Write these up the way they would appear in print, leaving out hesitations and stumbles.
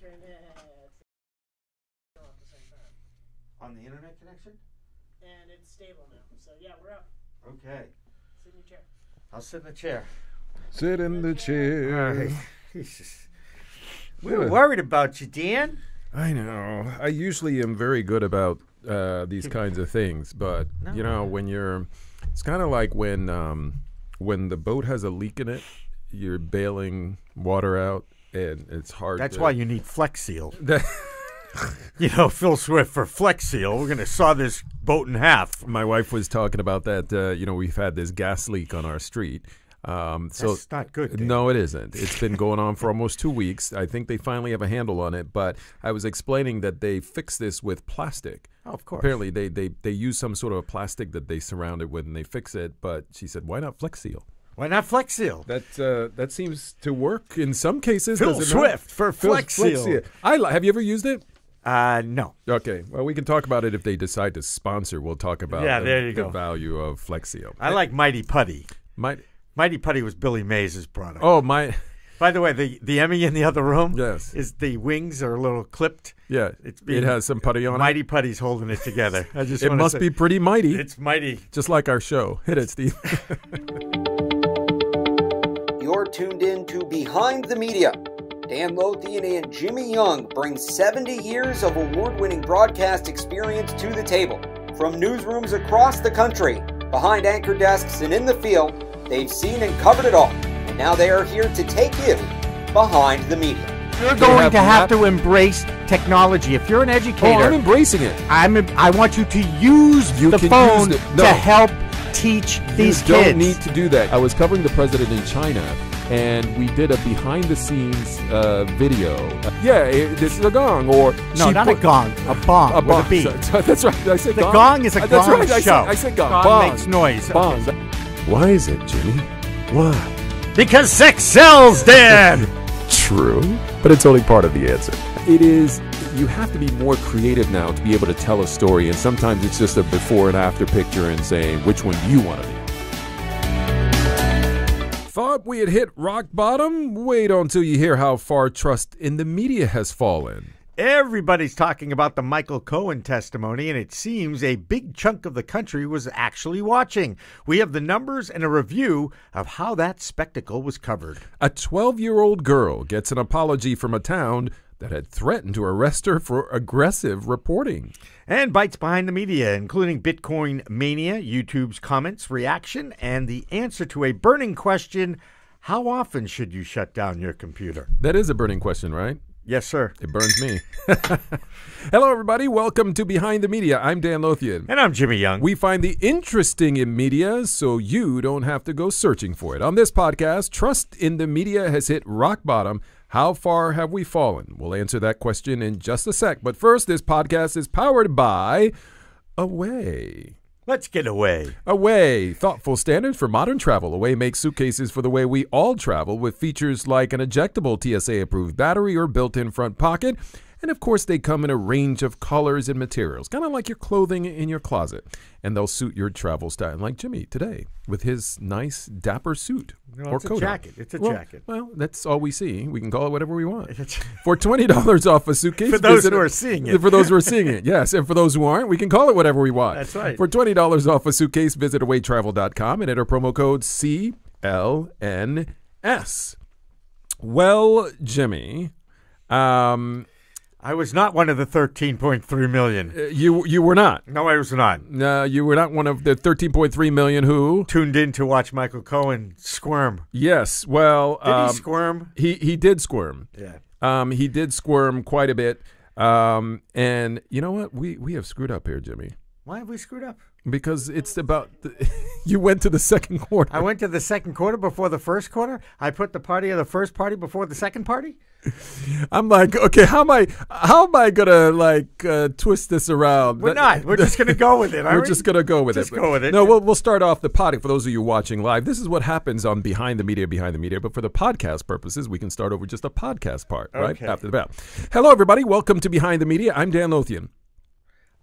internet at the same time. On the internet connection? And it's stable now. So yeah, we're up. Okay. Sit in your chair. I'll sit in the chair. Sit in the chair. All right. We were worried about you, Dan. I know. I usually am very good about these kinds of things, but you know, when it's kind of like when the boat has a leak in it, you're bailing water out, and it's hard. That's why you need Flex Seal. You know, Phil Swift for Flex Seal. We're gonna saw this boat in half. My wife was talking about that. You know, we've had this gas leak on our street. So it's not good. Dan. No, it isn't. It's been going on for almost 2 weeks. I think they finally have a handle on it. But I was explaining that they fixed this with plastic. Oh, of course. Apparently, they use some sort of a plastic that they surround it with, and they fix it. But she said, "Why not Flex Seal?" Why not Flex Seal? That seems to work in some cases. Phil Swift for Flex Seal. Have you ever used it? No. Okay. Well, we can talk about it if they decide to sponsor. We'll talk about the value of Flex Seal. I like Mighty Putty. Mighty Putty was Billy Mays' product. Oh, my. By the way, the Emmy in the other room, yes, is the wings are a little clipped. Yeah, it has some putty on Mighty Putty's holding it together. It must be pretty mighty. It's mighty. Just like our show. Hit it, Steve. You're tuned in to Behind the Media. Dan Lothian and Jimmy Young bring 70 years of award-winning broadcast experience to the table. From newsrooms across the country, behind anchor desks and in the field, they've seen and covered it all. And now they are here to take you behind the media. You're going to have to embrace technology. If you're an educator... Oh, I'm embracing it. I want you to use the phone to help teach these kids. You don't need to do that. I was covering the president in China, and we did a behind-the-scenes video. This is a gong, or no, not a gong, a bong. A bong. With a B. That's right. I said the gong. Gong is a gong that's right. show. I said gong. Gong Bong. makes noise. Bong. Why is it, Jimmy? Why? Because sex sells, Dan. True, but it's only part of the answer. It is. You have to be more creative now to be able to tell a story, and sometimes it's just a before and after picture and saying, which one do you want to be? Thought we had hit rock bottom? Wait until you hear how far trust in the media has fallen. Everybody's talking about the Michael Cohen testimony, and it seems a big chunk of the country was actually watching. We have the numbers and a review of how that spectacle was covered. A 12-year-old girl gets an apology from a town that had threatened to arrest her for aggressive reporting. And bites behind the media, including Bitcoin mania, YouTube's comments, reaction, and the answer to a burning question: how often should you shut down your computer? That is a burning question, right? Yes, sir. It burns me. Hello, everybody. Welcome to Behind the Media. I'm Dan Lothian. And I'm Jimmy Young. We find the interesting in media so you don't have to go searching for it. On this podcast, trust in the media has hit rock bottom. How far have we fallen? We'll answer that question in just a sec. But first, this podcast is powered by Away. Let's get away. Away. Thoughtful standards for modern travel. Away makes suitcases for the way we all travel with features like an ejectable TSA-approved battery or built-in front pocket. And, of course, they come in a range of colors and materials, kind of like your clothing in your closet. And they'll suit your travel style, like Jimmy today with his nice, dapper suit. No, or it's coat a jacket. On. It's a jacket. Well, that's all we see. We can call it whatever we want. For $20 off a suitcase. For those who are seeing it. For those who are seeing it, yes. And for those who aren't, we can call it whatever we want. That's right. For $20 off a suitcase, visit awaytravel.com and enter promo code CLNS. Well, Jimmy, I was not one of the 13.3 million. You were not. No, I was not. No, you were not one of the 13.3 million who tuned in to watch Michael Cohen squirm. Yes, well, did he squirm? He did squirm. Yeah. He did squirm quite a bit. And you know what? We have screwed up here, Jimmy. Why have we screwed up? Because it's about you went to the second quarter. I went to the second quarter before the first quarter. I put the party of the first party before the second party. I'm like, okay, how am I gonna twist this around? We're not. We're just gonna go with it. We're just gonna go with it. Just go with it. No, we'll start off the pod. For those of you watching live, this is what happens on Behind the Media. But for the podcast purposes, we can start over just a podcast part, right after the bell. Hello, everybody. Welcome to Behind the Media. I'm Dan Lothian.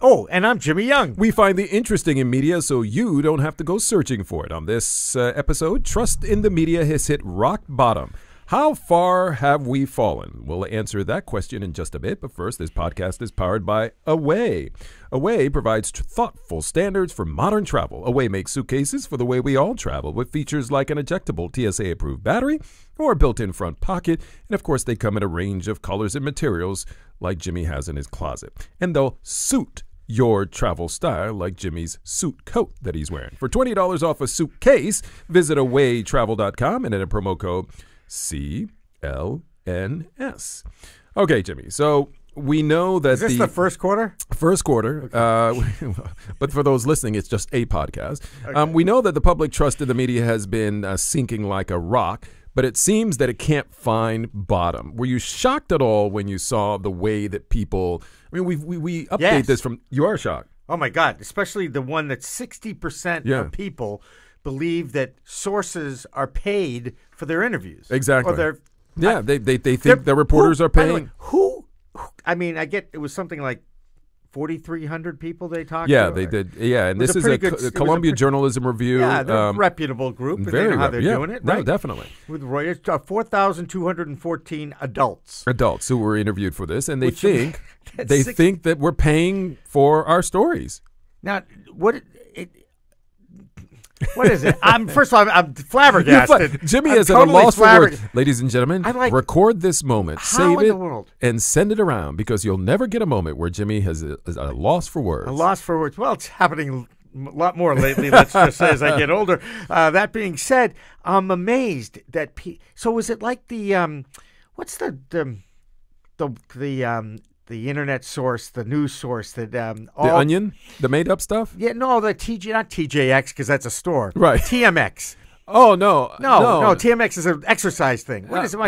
Oh, and I'm Jimmy Young. We find the interesting in media so you don't have to go searching for it. On this episode, trust in the media has hit rock bottom. How far have we fallen? We'll answer that question in just a bit, but first, this podcast is powered by Away. Away provides thoughtful standards for modern travel. Away makes suitcases for the way we all travel with features like an ejectable TSA-approved battery or a built-in front pocket, and of course, they come in a range of colors and materials like Jimmy has in his closet. And they'll suit your travel style like Jimmy's suit coat that he's wearing. For $20 off a suitcase, visit awaytravel.com and enter promo code CLNS. Okay, Jimmy. So we know that Is this the first quarter? First quarter. Okay. But for those listening, it's just a podcast. Okay. We know that the public trust in the media has been sinking like a rock, but it seems that it can't find bottom. Were you shocked at all when you saw the way that people? I mean, we update this from. You are shocked. Oh my God! Especially the one that 60% of people believe that sources are paid for their interviews. Exactly. Or they think the reporters are paying. By the way, who? I mean, I get it was something like 4,300 people they talked to. Yeah, they did. Yeah, and this is a Columbia Journalism Review. Yeah, they're a reputable group. And they know how they're doing it, right? No, definitely. With 4,214 adults. Adults who were interviewed for this, and they think that we're paying for our stories. Now, what is it? First of all, I'm flabbergasted. Jimmy is at a loss for words. Ladies and gentlemen, record this moment, save it, and send it around because you'll never get a moment where Jimmy is a loss for words. A loss for words. Well, it's happening a lot more lately, let's just say, as I get older. That being said, I'm amazed that so is it like the what's the internet source, the news source that The Onion, the made up stuff? Yeah, no, not TJX because that's a store. Right. TMX. Oh no. TMX is an exercise thing. What am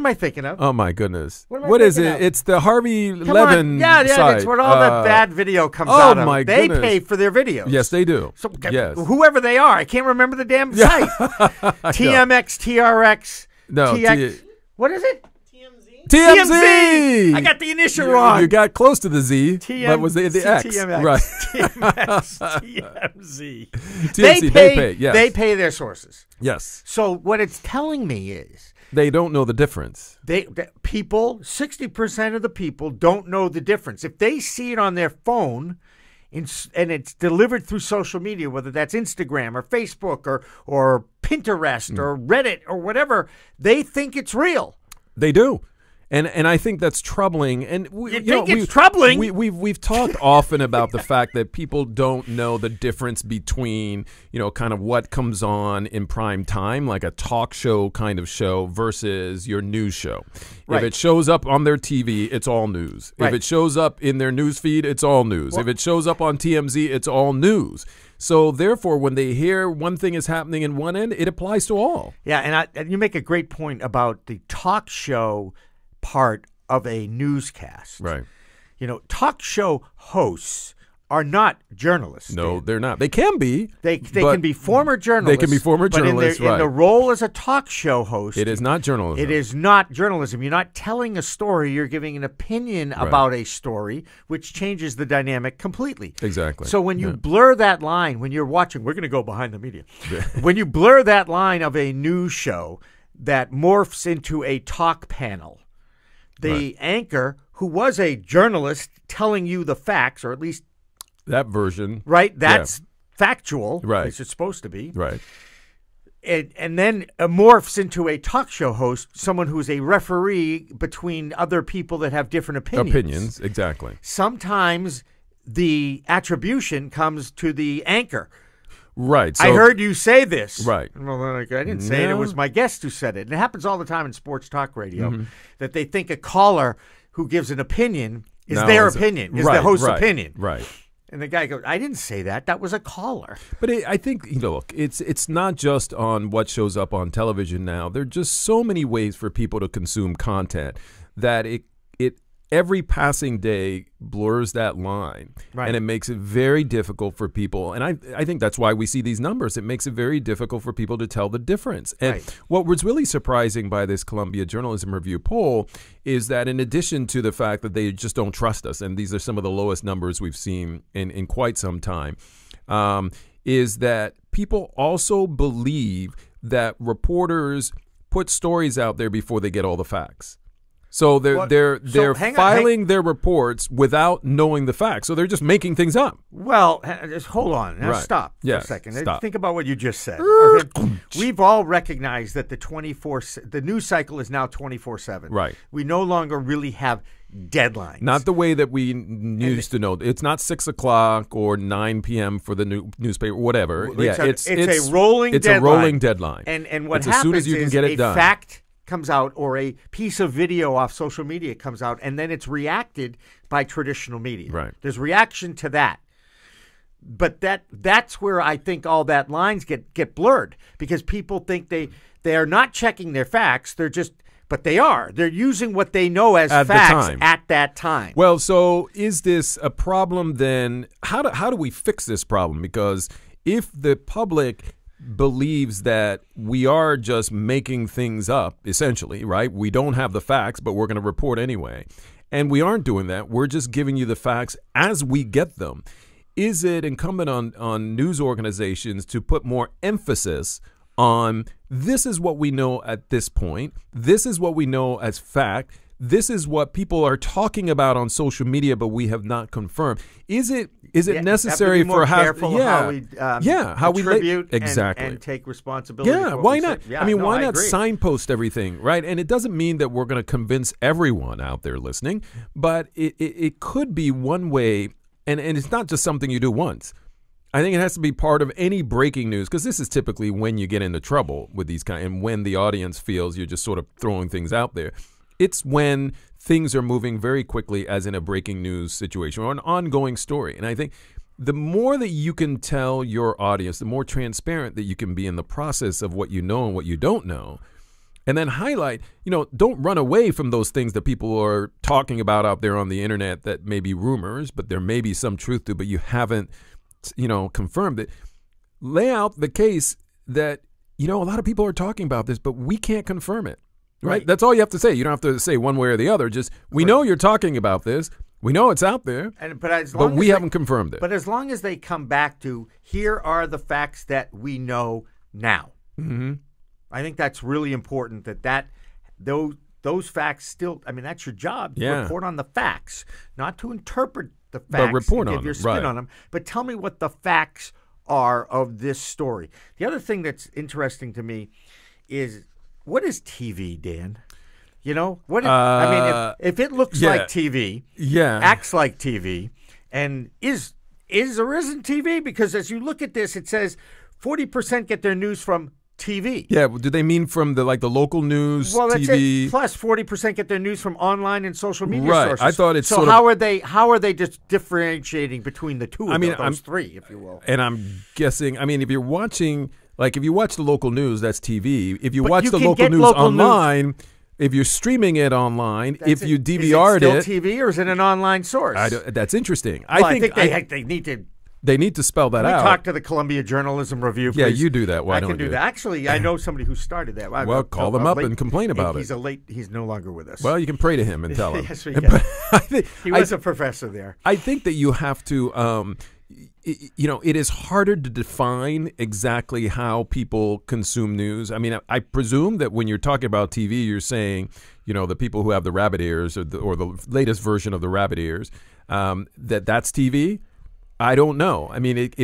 I thinking of? Oh my goodness. What is it? It's the Harvey Levin site. That's where all the bad video comes out of. Oh my goodness. They goodness. pay for their videos. Yes, they do. So, yes. Whoever they are, I can't remember the damn site. TMX, TRX, TX. What is it? TMZ! I got the initial wrong. You got close to the Z. That was the X. TMX. Right. TMZ. TMZ, they pay. Yes. They pay their sources. Yes. So what it's telling me is they don't know the difference. People, 60% of the people don't know the difference. If they see it on their phone and it's delivered through social media, whether that's Instagram or Facebook or Pinterest or Reddit or whatever, they think it's real. They do. And I think that's troubling. And it's troubling? We've talked often about the fact that people don't know the difference between, kind of what comes on in prime time, like a talk show kind of show versus your news show. Right. If it shows up on their TV, it's all news. Right. If it shows up in their news feed, it's all news. Well, if it shows up on TMZ, it's all news. So therefore, when they hear one thing is happening in one end, it applies to all. Yeah, and you make a great point about the talk show part of a newscast. Right. Talk show hosts are not journalists. No, they're not. They can be. They can be former journalists. They can be former journalists, but in the role as a talk show host, it is not journalism. It is not journalism. You're not telling a story. You're giving an opinion about a story, which changes the dynamic completely. Exactly. So when you blur that line, when you're watching, we're going to go behind the media. When you blur that line of a news show that morphs into a talk panel, the anchor, who was a journalist telling you the facts, or at least that version. Right? That's factual. Right. At least it's supposed to be. Right. And then morphs into a talk show host, someone who's a referee between other people that have different opinions. Exactly. Sometimes the attribution comes to the anchor. Right. So, I heard you say this. Right. Well, I didn't say it. It was my guest who said it. And it happens all the time in sports talk radio that they think a caller who gives an opinion is their opinion, is the host's opinion. Right. And the guy goes, I didn't say that. That was a caller. But I think, look, it's not just on what shows up on television now. There are just so many ways for people to consume content that it every passing day blurs that line. Right. And it makes it very difficult for people. And I think that's why we see these numbers. It makes it very difficult for people to tell the difference. And what was really surprising by this Columbia Journalism Review poll is that in addition to the fact that they just don't trust us, and these are some of the lowest numbers we've seen in quite some time, is that people also believe that reporters put stories out there before they get all the facts. So Well, they're hang on, filing their reports without knowing the facts. So they're just making things up. Well, just hold on. Now Right. stop for Yes, a second. stop. Think about what you just said. Okay? We've all recognized that the news cycle is now 24/7. Right. We no longer really have deadlines. Not the way that we used to know. It's not 6 o'clock or 9 p.m. for the newspaper, whatever. It's a rolling It's deadline. a rolling deadline. And what it's happens as soon as you is can get it a done. fact comes out or a piece of video off social media comes out, and then it's reacted by traditional media. Right. There's reaction to that. But that's where I think all that lines get blurred, because people think they are not checking their facts. But they are. They're using what they know as At the facts time. at that time. Well, so is this a problem then? How do we fix this problem? Because if the public believes that we are just making things up, essentially, right? We don't have the facts, but we're going to report anyway. And we aren't doing that. We're just giving you the facts as we get them. Is it incumbent on news organizations to put more emphasis on this is what we know at this point, this is what we know as fact, this is what people are talking about on social media, but we have not confirmed. Is it necessary have to be more for careful how we attribute exactly and take responsibility? Yeah, for what why we not? say? I mean, why I not agree. signpost everything, right? And it doesn't mean that we're going to convince everyone out there listening, but it could be one way, and it's not just something you do once. I think it has to be part of any breaking news, because this is typically when you get into trouble with these and when the audience feels you're just sort of throwing things out there. It's when things are moving very quickly, as in a breaking news situation or an ongoing story. And I think the more that you can tell your audience, the more transparent that you can be in the process of what you know and what you don't know. And then highlight, don't run away from those things that people are talking about out there on the internet that may be rumors, but there may be some truth to, but you haven't confirmed it. Lay out the case that, a lot of people are talking about this, but we can't confirm it. Right? That's all you have to say. You don't have to say one way or the other. Just, we know you're talking about this. We know it's out there, but we haven't confirmed it. But as long as they come back to, here are the facts that we know now. Mm-hmm. I think that's really important, that those facts still, I mean, that's your job, to Yeah. report on the facts, not to interpret the facts, But report and on give your them, spin right. on them, but tell me what the facts are of this story. The other thing that's interesting to me is, what is TV, Dan? What is, I mean, if it looks yeah. like TV, Yeah. acts like TV, and is or isn't TV? Because as you look at this, it says 40% get their news from TV. Yeah, well, do they mean from the local news, Well, that's TV? it. Plus, 40% get their news from online and social media Right. sources. I thought it's so. sort How of- are they just differentiating between the two? Those three, if you will. And I'm guessing, if you're watching, if you watch the local news, that's TV. If you But watch you the can local get news local news. online, if you're streaming it online, if you DVR'd is it still TV or is it an online source? that's interesting. Well, I think they need to. They need to spell that We out. talk to the Columbia Journalism Review. Yeah, please. you do that. Why I don't can do you? that. Actually, I know somebody who started that. Well, call them up and complain about it. He's no longer with us. Well, you can pray to him and tell him. Yes, we can. He was I a professor there. I think that you have to, it is harder to define exactly how people consume news. I presume that when you're talking about TV, you're saying, the people who have the rabbit ears or the latest version of the rabbit ears, that's TV. I don't know.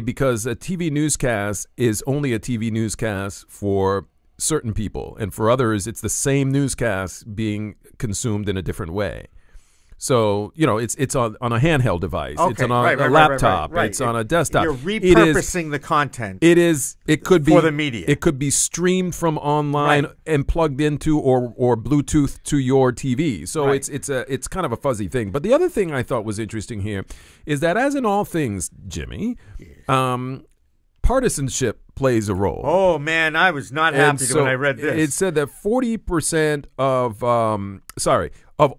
Because a TV newscast is only a TV newscast for certain people, and for others, it's the same newscast being consumed in a different way. So, it's on a handheld device. Okay, it's on a right, laptop. right. It's on a desktop. You're repurposing the content. It could be for the media. It could be streamed from online and plugged into or Bluetooth to your TV. So it's kind of a fuzzy thing. But the other thing I thought was interesting here is that, as in all things, Jimmy, partisanship plays a role. Oh man, I was not happy when I read this. It said that 40% of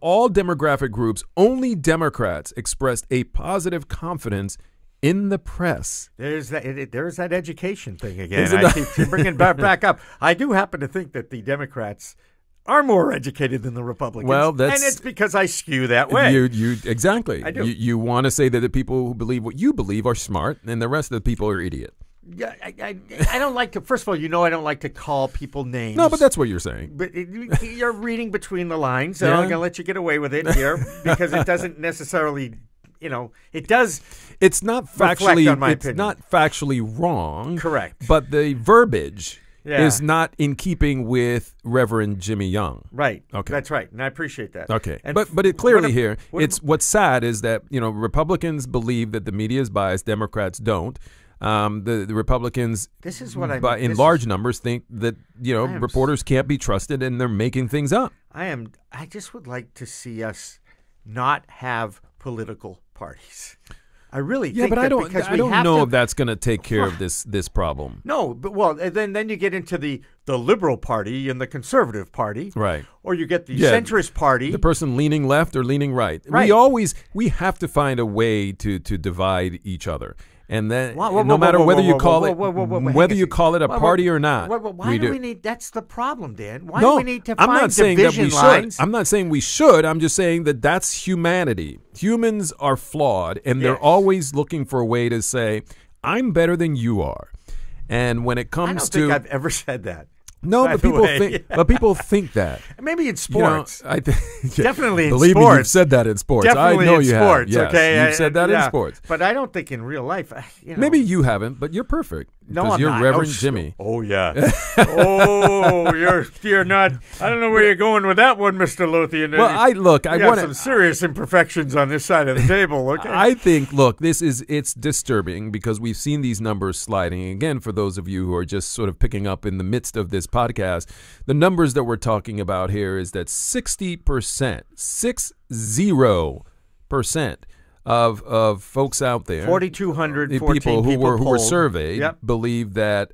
all demographic groups, only Democrats expressed a positive confidence in the press. There's that education thing again. Isn't I keep bringing back up. I do happen to think that the Democrats are more educated than the Republicans. Well, and it's because I skew that way. You exactly. I do. You want to say that the people who believe what you believe are smart, and the rest of the people are idiot. Yeah, I don't like to. First of all, I don't like to call people names. No, but that's what you're saying. But you're reading between the lines, so Yeah. I'm going to let you get away with it here because it doesn't necessarily, it does. It's not Reflect factually. on my It's opinion. not factually wrong. Correct. But the verbiage Yeah. is not in keeping with Reverend Jimmy Young. Right. Okay. That's right, and I appreciate that. Okay, And but it clearly here, what what's sad is that Republicans believe that the media is biased, Democrats don't. The Republicans, This is what I but mean. in This large is- numbers, think that am reporters can't be trusted and they're making things up. I just would like to see us not have political parties. I really Yeah, think but that I don't. because I we don't have know to, if that's going to take care of this problem. No, but then you get into the Liberal Party and the Conservative Party, Right. Or you get the Yeah, centrist party. The person leaning left or leaning right. Right. We have to find a way to divide each other. And then Whoa, no matter whether you call it hang whether a you second. call it a Whoa, party or not. Why do we need? That's the problem, Dan. Why No, do we need to I'm find not saying that division we lines? should. I'm not saying we should. I'm just saying that that's humanity. Humans are flawed, and they're Yes. always looking for a way to say, "I'm better than you are." And when it I comes don't to think I've ever said that. no, by but the people way. think, but people think that. Maybe in sports. I Definitely in believe me, sports. you've said that in sports. Definitely I know in you sports. have. Yes, Okay, you've said that in sports. But I don't think in real life. Maybe you haven't, but you're perfect. No, because I'm you're not. Reverend Oh, Jimmy. Oh yeah. Oh, you're not. I don't know where you're going with that one, Mr. Lothian. Well, I got want some serious imperfections on this side of the table. Okay. I think, look, it's disturbing because we've seen these numbers sliding. Again, for those of you who are just sort of picking up in the midst of this podcast, the numbers that we're talking about here is that 60%, 60% of folks out there, 4,200 people who were polled. surveyed, Yep. believe that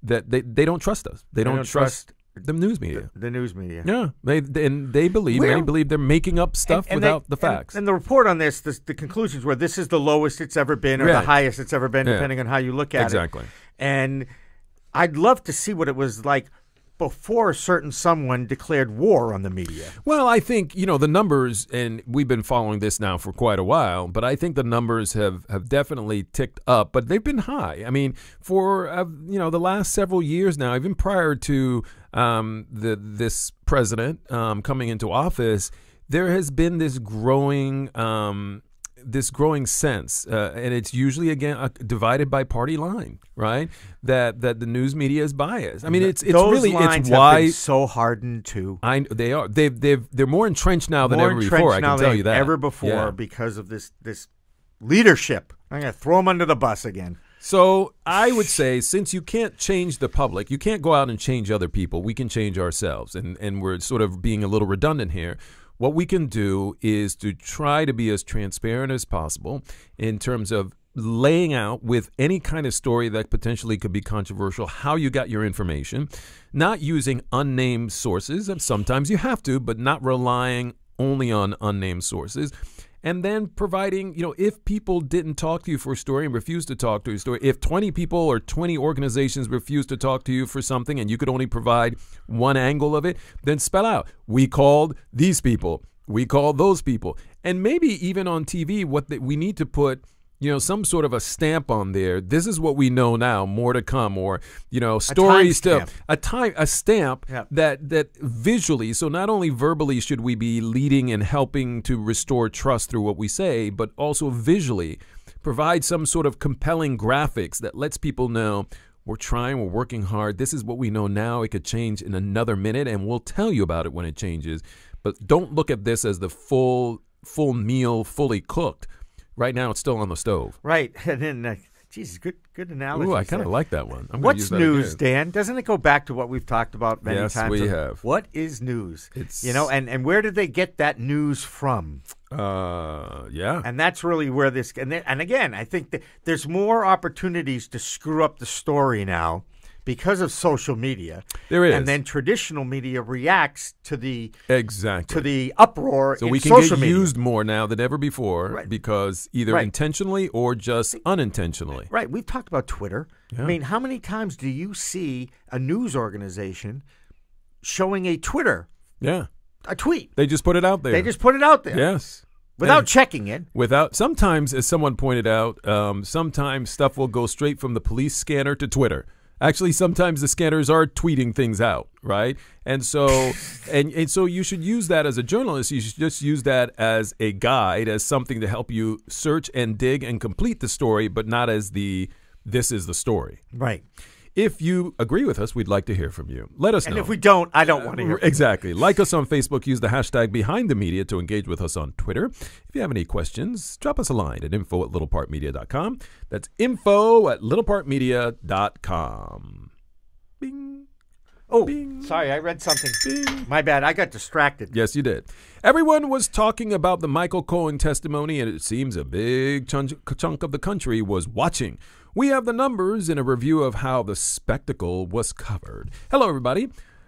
that they don't trust us. They don't trust the news media. The news media. Yeah, many believe they're making up stuff And without they- the facts. And the report on this, the conclusions were this is the lowest it's ever been or Right. the highest it's ever been, Yeah. depending on how you look at Exactly. it. And I'd love to see what it was like before a certain someone declared war on the media. Well, I think, the numbers, and we've been following this now for quite a while, but I think the numbers have definitely ticked up, but they've been high. I mean, for, the last several years now, even prior to this president coming into office, there has been this growing sense, and it's usually again divided by party line, right? That the news media is biased. I mean, it's Those really lines it's have why been so hardened too. they are they're more entrenched now than More ever entrenched before. I now can tell than you that ever before Yeah. because of this leadership. I'm gonna throw them under the bus again. So I would say, since you can't change the public, you can't go out and change other people. We can change ourselves, and we're sort of being a little redundant here. What we can do is to try to be as transparent as possible in terms of laying out with any kind of story that potentially could be controversial how you got your information, not using unnamed sources. And sometimes you have to, but not relying only on unnamed sources. And then providing, if people didn't talk to you for a story and refused to talk to a story, if 20 people or 20 organizations refused to talk to you for something and you could only provide one angle of it, then spell out, we called these people, we called those people. And maybe even on TV, we need to put, some sort of a stamp on there. This is what we know now, more to come, or, stories still. A stamp Yep. that visually, so not only verbally should we be leading and helping to restore trust through what we say, but also visually provide some sort of compelling graphics that lets people know we're trying, we're working hard. This is what we know now. It could change in another minute, and we'll tell you about it when it changes. But don't look at this as the full meal, fully cooked. Right now, it's still on the stove. Right, and then, Jesus, good analogy. Ooh, I kind of like that one. I'm gonna What's use that news, again. Dan? Doesn't it go back to what we've talked about many Yes, times? we have. What is news? It's and where did they get that news from? Yeah. And that's really where this and again, I think that there's more opportunities to screw up the story now because of social media. There is. And then traditional media reacts to the uproar So in we can social get media. used more now than ever before, Right. because either Right. intentionally or just unintentionally. Right. We've talked about Twitter. Yeah. I mean, how many times do you see a news organization showing a tweet? Yeah. They just put it out there. They just put it out there. Yes. Without checking it. Sometimes, as someone pointed out, sometimes stuff will go straight from the police scanner to Twitter. Actually, sometimes the scanners are tweeting things out, right? And so, and so you should use that as a journalist. You should just use that as a guide, as something to help you search and dig and complete the story, but not as this is the story. Right. If you agree with us, we'd like to hear from you. Let us know. And if we don't, I don't want to hear from you. Exactly. Like us on Facebook. Use the hashtag #BehindTheMedia to engage with us on Twitter. If you have any questions, drop us a line at info@littlepartmedia.com. That's info@littlepartmedia.com. Bing. Oh, Bing. sorry, I read something. Bing. My bad. I got distracted. Yes, you did. Everyone was talking about the Michael Cohen testimony, and it seems a big chunk of the country was watching. We have the numbers in a review of how the spectacle was covered. Hello, everybody.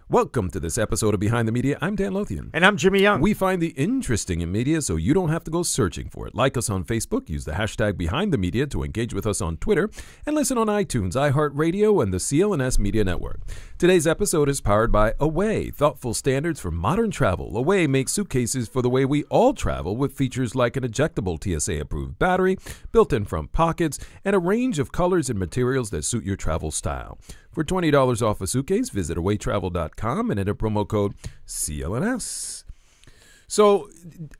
Welcome to this episode of Behind the Media. I'm Dan Lothian. And I'm Jimmy Young. We find the interesting in media so you don't have to go searching for it. Like us on Facebook, use the hashtag #BehindTheMedia to engage with us on Twitter, and listen on iTunes, iHeartRadio, and the CLNS Media Network. Today's episode is powered by Away, thoughtful standards for modern travel. Away makes suitcases for the way we all travel with features like an ejectable TSA-approved battery, built-in front pockets, and a range of colors and materials that suit your travel style. For $20 off a suitcase, visit awaytravel.com and enter promo code CLNS. So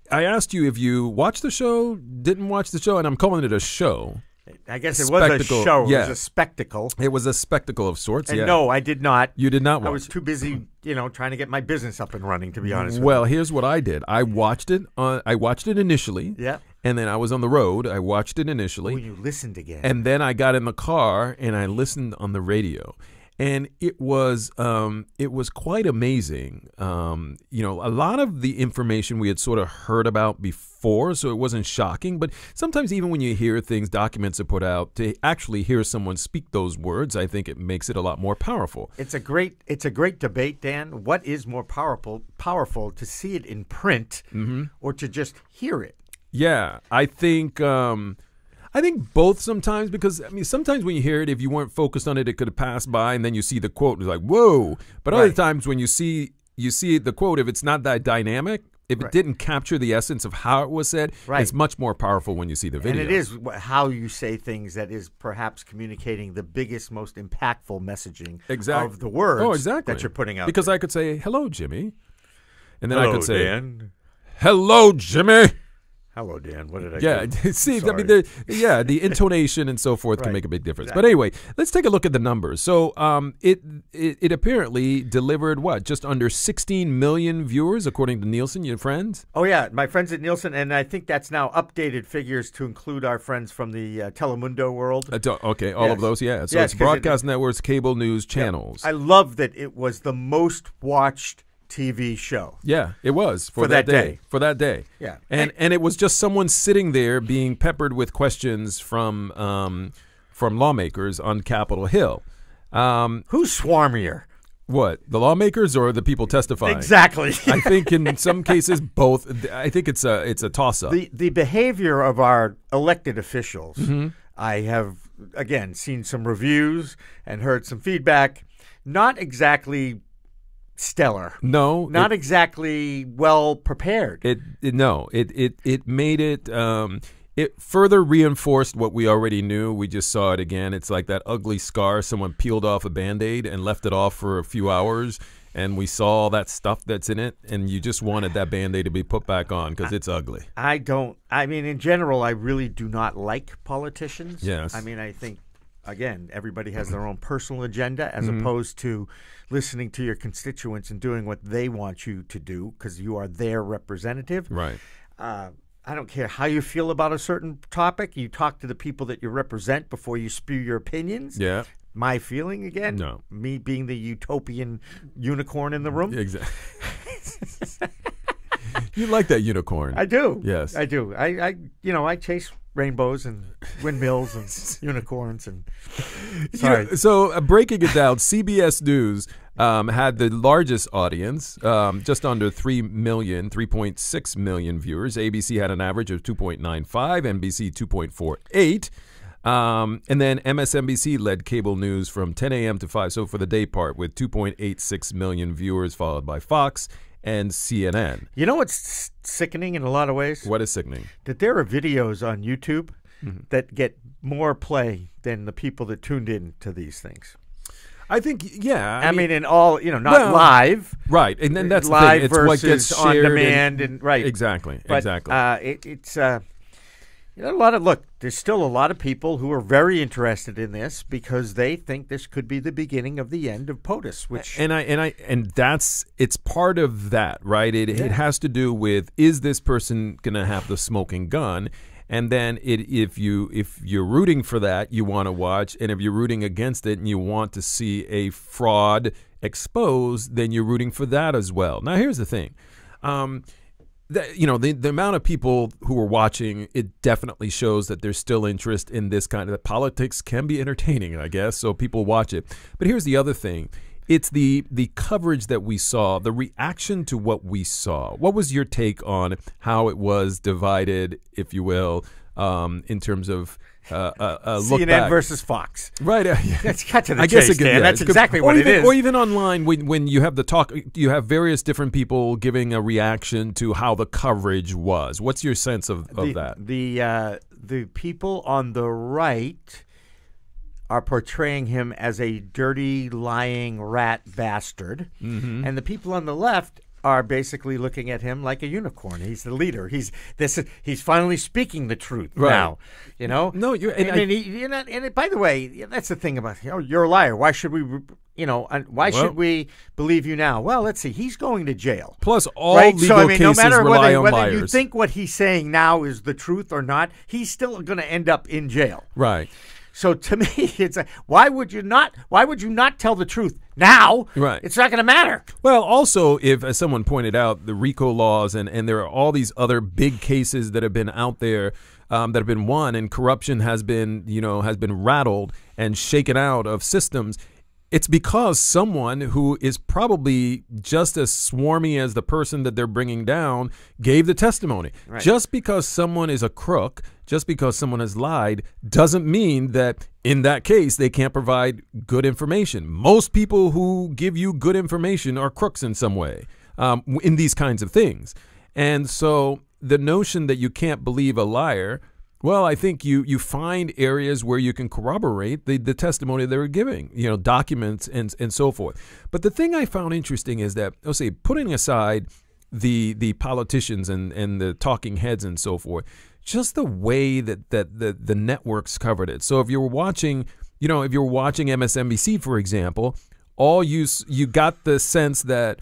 I asked you if you watched the show, didn't watch the show, and I'm calling it a show. I guess it was a show. Yeah. It was a spectacle. It was a spectacle of sorts, And yeah. no, I did not. You did not watch I was too busy, trying to get my business up and running, to be honest with Well, here's what I did. I watched it initially. you. Yeah. And then I was on the road. I watched it initially. Oh, you listened again. And then I got in the car and I listened on the radio. And it was quite amazing. A lot of the information we had sort of heard about before, so it wasn't shocking. But sometimes even when you hear things, documents are put out, to actually hear someone speak those words, I think it makes it a lot more powerful. It's a great debate, Dan. What is more powerful to see it in print or to just hear it? Yeah, I think both sometimes, because sometimes when you hear it, if you weren't focused on it, it could have passed by, and then you see the quote and it's like, whoa. But other times when you see the quote, if it's not that dynamic, if it didn't capture the essence of how it was said, it's much more powerful when you see the video. And it is how you say things that is perhaps communicating the biggest, most impactful messaging of the words that you're putting out. Because there. I could say, hello, Jimmy. And then hello, I could say, Dan. hello, Jimmy. Hello, Dan. What did I do? Yeah, see, Sorry. the intonation and so forth can make a big difference. Exactly. But anyway, let's take a look at the numbers. So it apparently delivered, just under 16 million viewers, according to Nielsen, your friends? Oh, yeah, my friends at Nielsen, and I think that's now updated figures to include our friends from the Telemundo world. Okay, all of those, yeah. So yes, it's broadcast networks, cable news channels. I love that it was the most watched TV show. Yeah, it was for that day. For that day. Yeah. And it was just someone sitting there being peppered with questions from lawmakers on Capitol Hill. Who's swarmier? What, the lawmakers or the people testifying? Exactly. I think in some cases both. I think it's a toss-up. The behavior of our elected officials, I have, again, seen some reviews and heard some feedback, not exactly stellar. No, not exactly well prepared. It made it. It further reinforced what we already knew. We just saw it again. It's like that ugly scar someone peeled off a Band-Aid and left it off for a few hours, and we saw all that stuff that's in it, and you just wanted that Band-Aid to be put back on because it's ugly. In general, I really do not like politicians. Yes. I think, again, everybody has their own personal agenda as opposed to listening to your constituents and doing what they want you to do because you are their representative. Right. I don't care how you feel about a certain topic. You talk to the people that you represent before you spew your opinions. Yeah. My feeling, again, No. Me being the utopian unicorn in the room. Exactly. You like that unicorn. I do. Yes. I do. I chase rainbows and windmills and unicorns and sorry. So breaking it down, CBS News had the largest audience, just under 3.6 million viewers. ABC had an average of 2.95, NBC 2.48. And then MSNBC led cable news from 10 a.m. to 5, so for the day part, with 2.86 million viewers, followed by Fox and CNN. You know what's sickening in a lot of ways? What is sickening? That there are videos on YouTube that get more play than the people that tuned in to these things. I think, yeah. I mean, in all, not live. Right. And then that's live the thing. It's what versus gets on shared demand. And right. Exactly. But, exactly. It's a lot of, look, there's still a lot of people who are very interested in this because they think this could be the beginning of the end of POTUS, which. And that's, it's part of that, right? It has to do with, is this person going to have the smoking gun? And then if you're rooting for that, you want to watch. And if you're rooting against it and you want to see a fraud exposed, then you're rooting for that as well. Now, here's the thing. The amount of people who are watching, it definitely shows that there's still interest in this kind of politics can be entertaining, I guess. So people watch it. But here's the other thing. It's the coverage that we saw, the reaction to what we saw. What was your take on how it was divided, if you will, in terms of look CNN back versus Fox? Right. Let's cut to the I chase, guess Dan. That's exactly what it is. Or even online, when you have the talk, you have various different people giving a reaction to how the coverage was. What's your sense of that? The people on the right are portraying him as a dirty, lying rat bastard. Mm-hmm. And the people on the left are basically looking at him like a unicorn. He's the leader. He's finally speaking the truth now. No, you're not. And by the way, that's the thing about you're a liar. Why should we? Should we believe you now? Well, let's see. He's going to jail. Plus, all legal cases no matter rely on whether liars. you think what he's saying now is the truth or not, he's still going to end up in jail. Right. So to me, it's why would you not tell the truth now? Right. It's not going to matter. Well, also, if as someone pointed out, the RICO laws and there are all these other big cases that have been out there that have been won, and corruption has been rattled and shaken out of systems. It's because someone who is probably just as swarmy as the person that they're bringing down gave the testimony. Right. Just because someone is a crook, just because someone has lied, doesn't mean that in that case they can't provide good information. Most people who give you good information are crooks in some way in these kinds of things. And so the notion that you can't believe a liar, well, I think you find areas where you can corroborate the testimony they were giving, documents and so forth. But the thing I found interesting is that, let's say, putting aside the politicians and the talking heads and so forth, just the way that the networks covered it. So if you were watching, MSNBC, for example, you got the sense that,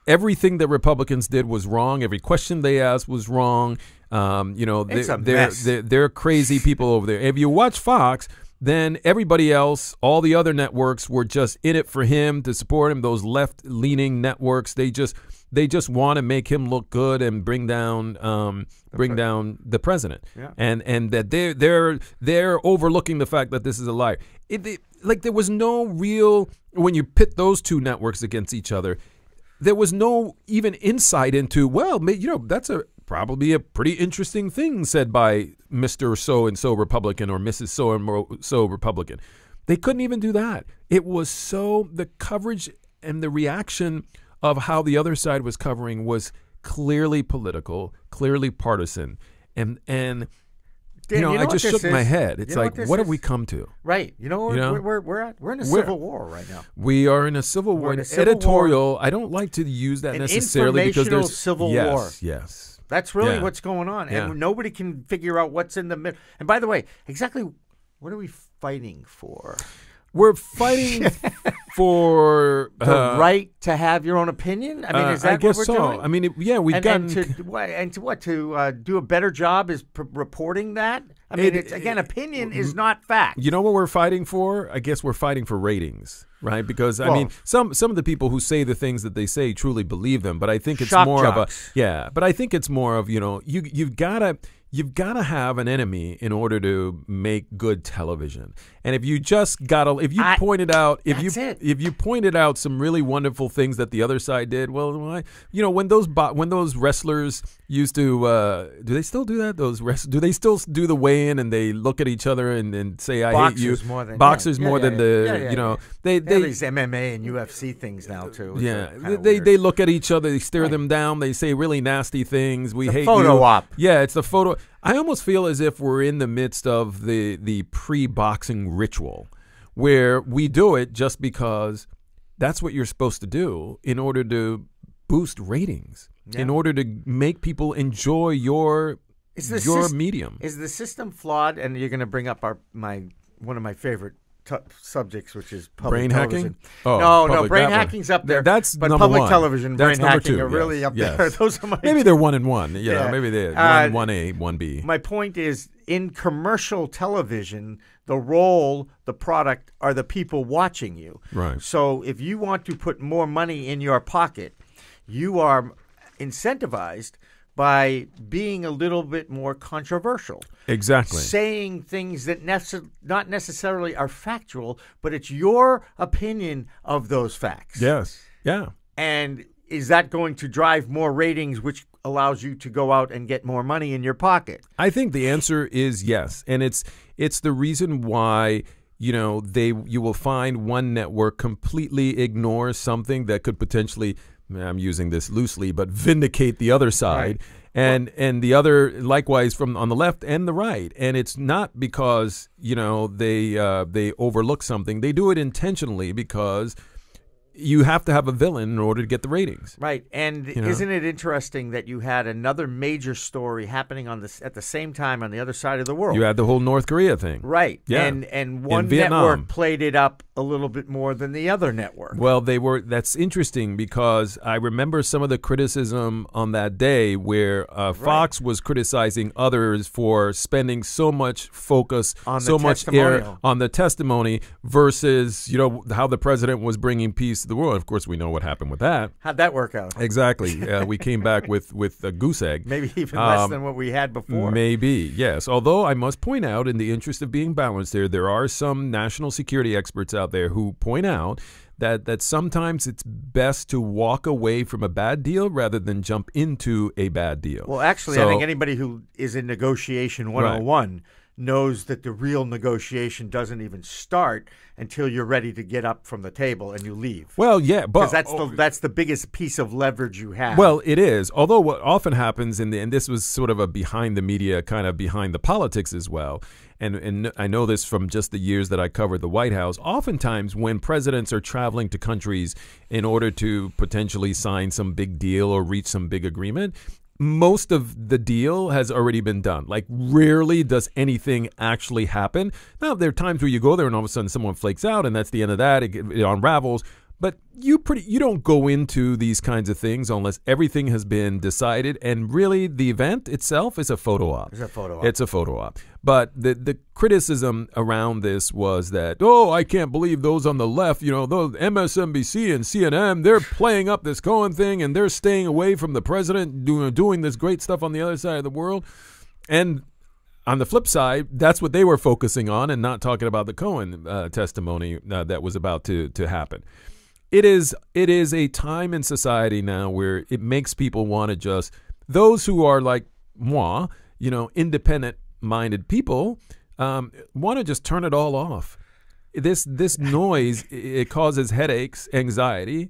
everything that Republicans did was wrong. Every question they asked was wrong. They're crazy people over there. If you watch Fox, then everybody else, all the other networks were just in it for him, to support him. Those left-leaning networks, they just want to make him look good and bring down the president. Yeah. And that they're overlooking the fact that this is a liar. There was no real, when you pit those two networks against each other, there was no even insight into, well, that's probably a pretty interesting thing said by Mr. So-and-so Republican or Mrs. So-and-so Republican. They couldn't even do that. It was the coverage and the reaction of how the other side was covering was clearly political, clearly partisan. And Dan, I just shook my head. It's like, what have we come to? Right. We're in a civil war right now. We are in a civil war. Editorial. I don't like to use that necessarily because there's civil war. Yes. That's really what's going on, and nobody can figure out what's in the middle. And by the way, exactly what are we fighting for? We're fighting for the right to have your own opinion. I mean, is that what we're doing? I mean, we've gotten to do a better job is reporting that. I mean, opinion is not fact. You know what we're fighting for? I guess we're fighting for ratings, right? Because I mean, some of the people who say the things that they say truly believe them, but I think it's more jocks. But I think it's more of you've got to have an enemy in order to make good television. And if you pointed out some really wonderful things that the other side did, well, when those wrestlers used to, do they still do that? Do they still do the weigh-ins weigh in and they look at each other and say, "I hate you." Boxers more than You know, they these MMA and UFC things now too. They look at each other, they stare them down, they say really nasty things. We hate photo you. op. Yeah, it's the photo. I almost feel as if we're in the midst of the pre-boxing ritual, where we do it just because that's what you're supposed to do in order to boost ratings, in order to make people enjoy your medium. Is the system flawed? And you're going to bring up one of my favorite subjects, which is public brain television. hacking. Oh, no, brain hacking's up there. That's but number public one. television, That's brain number hacking two, are really up yes. there. Those are my maybe they're 1 and 1. You know, Yeah. maybe they're 1A, 1B. My point is, in commercial television, the role, the product, are the people watching you. Right. So if you want to put more money in your pocket, you are incentivized by being a little bit more controversial. Exactly. Saying things that not necessarily are factual, but it's your opinion of those facts. Yes. Yeah. And is that going to drive more ratings, which allows you to go out and get more money in your pocket? I think the answer is yes. And it's the reason why, you know, you will find one network completely ignore something that could potentially, I'm using this loosely, but vindicate the other side. Right. And the other likewise from on the left and the right. And it's not because, you know, they overlook something. They do it intentionally because you have to have a villain in order to get the ratings. Right. And isn't it interesting that you had another major story happening at the same time on the other side of the world? You had the whole North Korea thing. Right. Yeah. And one network played it up a little bit more than the other network. Well, that's interesting because I remember some of the criticism on that day where Fox was criticizing others for spending so much focus, on so much air on the testimony versus, you know, how the president was bringing peace to the world. Of course, we know what happened with that. How'd that work out? Exactly. We came back with a goose egg. Maybe even less than what we had before. Maybe, yes. Although I must point out, in the interest of being balanced there are some national security experts out there who point out that sometimes it's best to walk away from a bad deal rather than jump into a bad deal. Well, actually, I think anybody who is in negotiation 101 knows that the real negotiation doesn't even start until you're ready to get up from the table and you leave. Well, yeah, but that's the biggest piece of leverage you have. Well, it is. Although what often happens and this was sort of a behind the media, kind of behind the politics as well. And I know this from just the years that I covered the White House. Oftentimes when presidents are traveling to countries in order to potentially sign some big deal or reach some big agreement, most of the deal has already been done. Like, rarely does anything actually happen. Now, there are times where you go there and all of a sudden someone flakes out and that's the end of that. It unravels. But you don't go into these kinds of things unless everything has been decided. And really, the event itself is a photo op. It's a photo op. It's a photo op. But the criticism around this was that, oh, I can't believe those on the left, you know, those MSNBC and CNN, they're playing up this Cohen thing and they're staying away from the president doing this great stuff on the other side of the world. And on the flip side, that's what they were focusing on and not talking about the Cohen testimony that was about to happen. It is a time in society now where it makes people want to just, those who are like moi, you know, independent-minded people, want to just turn it all off. This noise, it causes headaches, anxiety,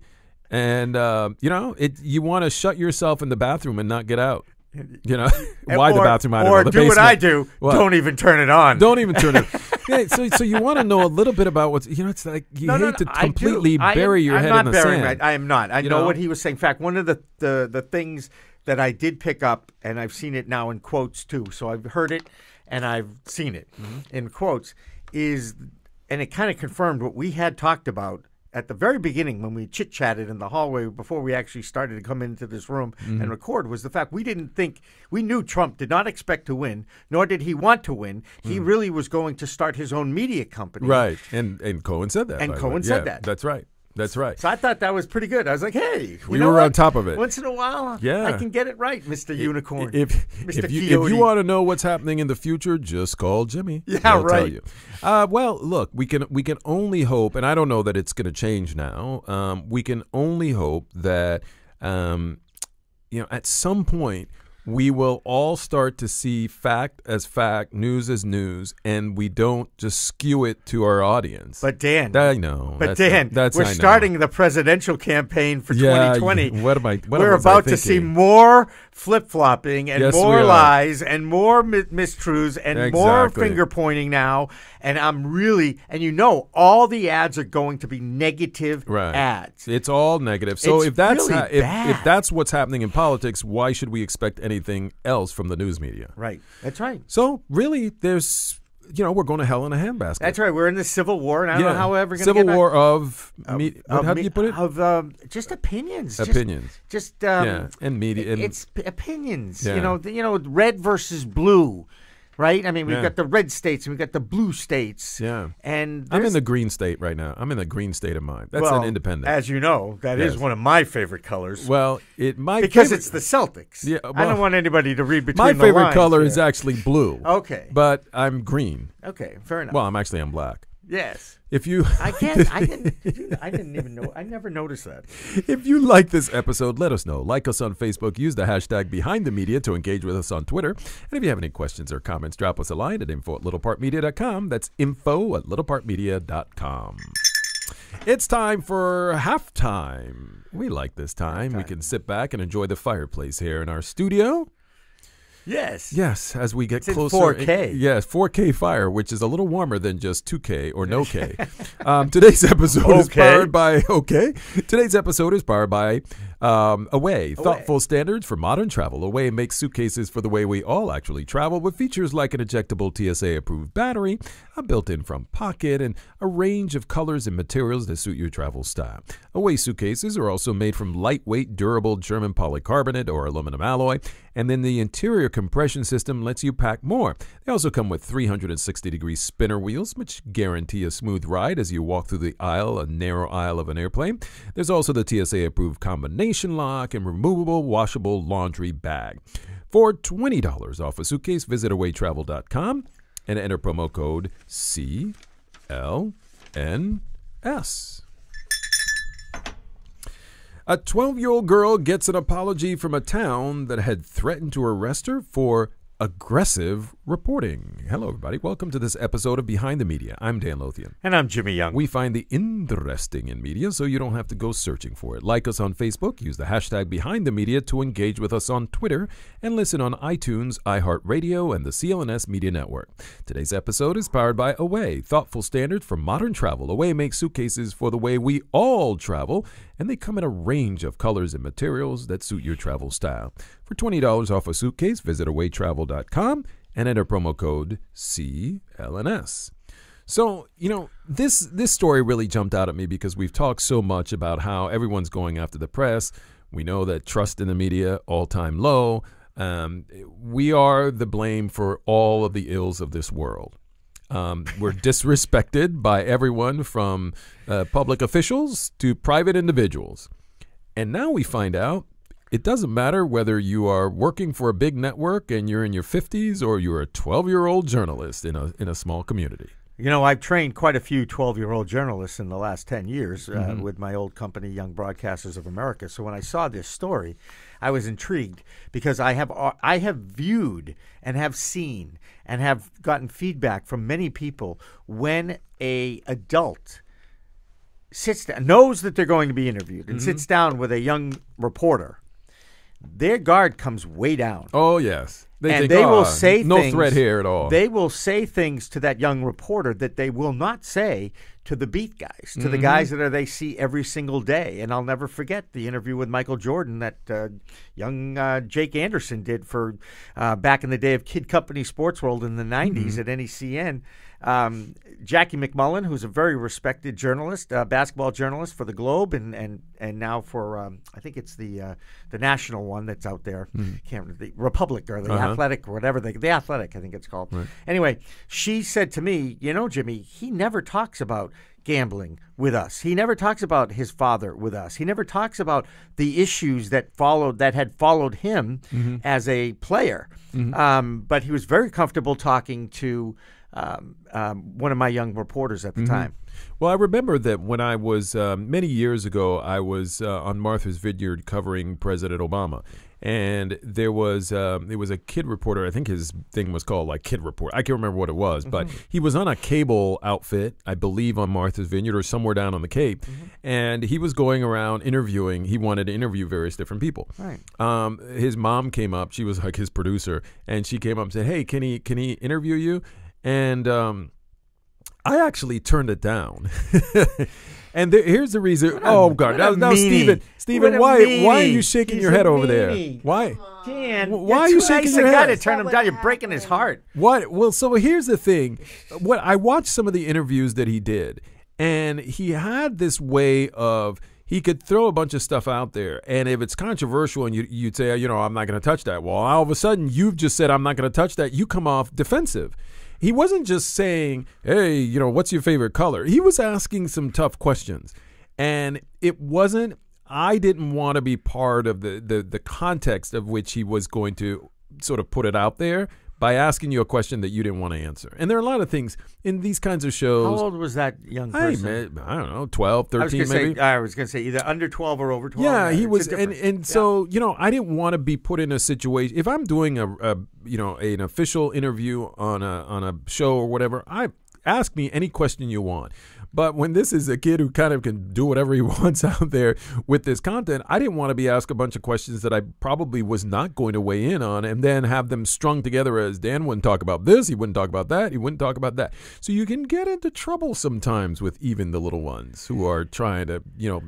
and you know, you want to shut yourself in the bathroom and not get out. You know, why the bathroom? I don't know. The do basement. What I do. What? Don't even turn it on. Don't even turn it. Yeah, so you want to know a little bit about what's, you know, it's like you hate to completely bury your head in the sand. I am not. I know what he was saying. In fact, one of the things that I did pick up, and I've seen it now in quotes too. So I've heard it and I've seen it in quotes, and it kind of confirmed what we had talked about at the very beginning when we chit-chatted in the hallway before we actually started to come into this room and record, was the fact we knew Trump did not expect to win, nor did he want to win. He really was going to start his own media company. Right. And Cohen said that. And Cohen said that. That's right. That's right. So I thought that was pretty good. I was like, hey, you were on top of it. Once in a while, I can get it right, Mr. Unicorn. If you want to know what's happening in the future, just call Jimmy. Yeah, He'll right. Tell you. Well, look, we can only hope, and I don't know that it's going to change now. We can only hope that you know, at some point we will all start to see fact as fact, news as news, and we don't just skew it to our audience. But Dan, I know. But Dan, that's we're I know. starting the presidential campaign for 2020. What we're was I about to see thinking? more flip-flopping and Yes, we more are. lies and more mistruths and more Exactly. finger-pointing now. And I'm really, and all the ads are going to be negative Right. ads. It's all negative. So It's if that's really if bad. that's what's happening in politics, why should we expect anything else from the news media? Right. That's right. So really, there's we're going to hell in a handbasket. That's right. We're in the civil war, and I don't know how we're ever going to Civil get war of how do you put it? Of just opinions. Opinions. Just and media. And, it's opinions. Yeah. Red versus blue, right? I mean, we've Yeah. got the red states and we've got the blue states. Yeah. And I'm in there's- the green state right now. I'm in the green state of mind. That's well, an independent. As you know, that is Yes. one of my favorite colors. Well, my because favorite, it's the Celtics. Yeah, I well, don't want anybody to read between my the favorite lines color here. is actually blue. Okay. But I'm green. Okay, fair enough. Well, I'm black. yes. If you I can't. I didn't even know. I never noticed that. If you like this episode, let us know. Like us on Facebook. Use the hashtag #BehindTheMedia to engage with us on Twitter. And if you have any questions or comments, drop us a line at info@littlepartmedia.com. That's info@littlepartmedia.com. It's time for halftime. We like this time. We can sit back and enjoy the fireplace here in our studio. Yes. Yes, as we get It's in closer. 4K. Yes, 4K fire, which is a little warmer than just 2K or no K. Today's episode is Okay. powered by Today's episode is powered by Away. Thoughtful standards for modern travel. Away makes suitcases for the way we all actually travel with features like an ejectable TSA-approved battery, a built-in front pocket, and a range of colors and materials that suit your travel style. Away suitcases are also made from lightweight, durable German polycarbonate or aluminum alloy, and then the interior compression system lets you pack more. They also come with 360-degree spinner wheels, which guarantee a smooth ride as you walk through the narrow aisle of an airplane. There's also the TSA-approved combination lock and removable washable laundry bag. For $20 off a suitcase, visit awaytravel.com and enter promo code CLNS. A 12-year-old girl gets an apology from a town that had threatened to arrest her for aggressive reporting. Hello, everybody. Welcome to this episode of Behind the Media. I'm Dan Lothian. And I'm Jimmy Young. We find the interesting in media so you don't have to go searching for it. Like us on Facebook, use the hashtag Behind the Media to engage with us on Twitter, and listen on iTunes, iHeartRadio, and the CLNS Media Network. Today's episode is powered by Away, thoughtful standards for modern travel. Away makes suitcases for the way we all travel, and they come in a range of colors and materials that suit your travel style. For $20 off a suitcase, visit awaytravel.com and enter promo code CLNS. So, this story really jumped out at me because we've talked so much about how everyone's going after the press. We know that trust in the media, all-time low. We are the blame for all of the ills of this world. We're disrespected by everyone from public officials to private individuals. And now we find out it doesn't matter whether you are working for a big network and you're in your 50s or you're a 12-year-old journalist in a small community. I've trained quite a few 12-year-old journalists in the last 10 years with my old company, Young Broadcasters of America. So when I saw this story, I was intrigued because I have viewed and have seen and have gotten feedback from many people when a adult sits down, knows that they're going to be interviewed, and sits down with a young reporter. Their guard comes way down. Oh, yes. They will say no things, threat here at all. They will say things to that young reporter that they will not say to the beat guys, to the guys that they see every single day. And I'll never forget the interview with Michael Jordan that young Jake Anderson did for back in the day of Kid Company Sports World in the 90s at NECN. Jackie McMullen, who's a very respected journalist, basketball journalist for the Globe, and now for I think it's the national one that's out there. Can't remember, the Republic or the Athletic or whatever the Athletic, I think it's called. Right. Anyway, she said to me, Jimmy, he never talks about gambling with us. He never talks about his father with us. He never talks about the issues that had followed him as a player. But he was very comfortable talking to one of my young reporters at the time. Well, I remember that when I was, many years ago, I was on Martha's Vineyard covering President Obama. and there was a kid reporter. I think his thing was called like Kid Report. I can't remember what it was, but he was on a cable outfit, I believe, on Martha's Vineyard or somewhere down on the Cape, and he was going around interviewing. He wanted to interview various different people. Right. His mom came up. She was like his producer, and she came up and said, "Hey, can he interview you?" And I actually turned it down. And here's the reason. Oh God! Now, Stephen, why are you shaking your head over there? Why? Dan, why are you shaking your head? head? To turn him down, you're breaking his heart. What? Well, so here's the thing. What I watched some of the interviews that he did, and he had this way of he could throw a bunch of stuff out there, and if it's controversial, and you'd say, I'm not going to touch that. Well, all of a sudden, you've just said I'm not going to touch that. You come off defensive. He wasn't just saying, hey, what's your favorite color? He was asking some tough questions. And it wasn't, I didn't want to be part of the context of which he was going to sort of put it out there by asking you a question that you didn't want to answer. And there are a lot of things in these kinds of shows. How old was that young person? I don't know, 12, 13 maybe. I was going to say either under 12 or over 12. Yeah, he was. And so, I didn't want to be put in a situation. If I'm doing an official interview on a show or whatever, ask me any question you want. But when this is a kid who kind of can do whatever he wants out there with this content, I didn't want to be asked a bunch of questions that I probably was not going to weigh in on and then have them strung together as Dan wouldn't talk about this, he wouldn't talk about that, he wouldn't talk about that. So you can get into trouble sometimes with even the little ones who are trying to,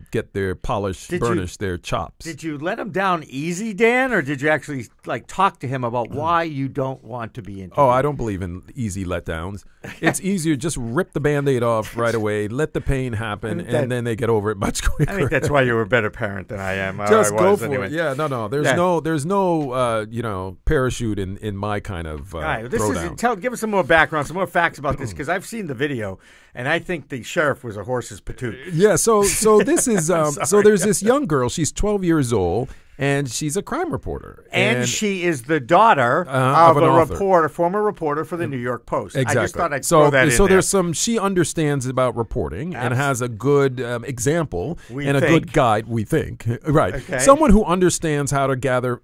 get their burnish their chops. Did you let him down easy, Dan, or did you actually talk to him about why you don't want to be interviewed? Oh, I don't believe in easy letdowns. It's easier just rip the Band-Aid off right away. Let the pain happen, and then they get over it much quicker. I think that's why you're a better parent than I am. Just go for anyway. it. Yeah, no. There's no parachute in my kind of all right, throwdown. Give us some more background, some more facts about this, because I've seen the video, and I think the sheriff was a horse's patoot. Yeah. So this is so there's this young girl. She's 12 years old. And she's a crime reporter. And she is the daughter of a former reporter for the New York Post. Exactly. I just thought I'd throw that in So there. there's she understands about reporting and has a good example a good guide, we think. Right. Okay. Someone who understands how to gather.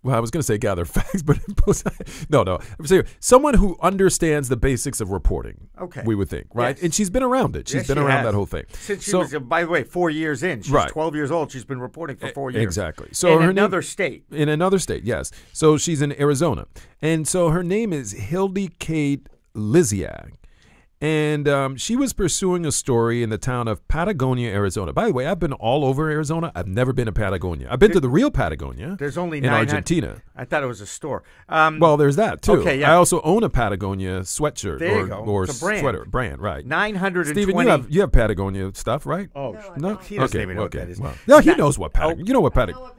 Well, I was going to say gather facts, but no. Someone who understands the basics of reporting. Okay, we would think, right? Yes. And she's been around it. She's been around that whole thing since she was. By the way, 4 years in. She's 12 years old. She's been reporting for 4 years. Exactly. So in another state. In another state, yes. So she's in Arizona, and so her name is Hildy Kate Liziak. And she was pursuing a story in the town of Patagonia, Arizona. By the way, I've been all over Arizona. I've never been to Patagonia. I've been to the real Patagonia. There's only in Argentina. I thought it was a store. Well, there's that too. Okay, yeah. I also own a Patagonia sweatshirt or sweater brand, right? 920. Stephen, you have Patagonia stuff, right? Oh no, he doesn't even know what that is. Well, no, he knows what Patagonia. You know what Patagonia.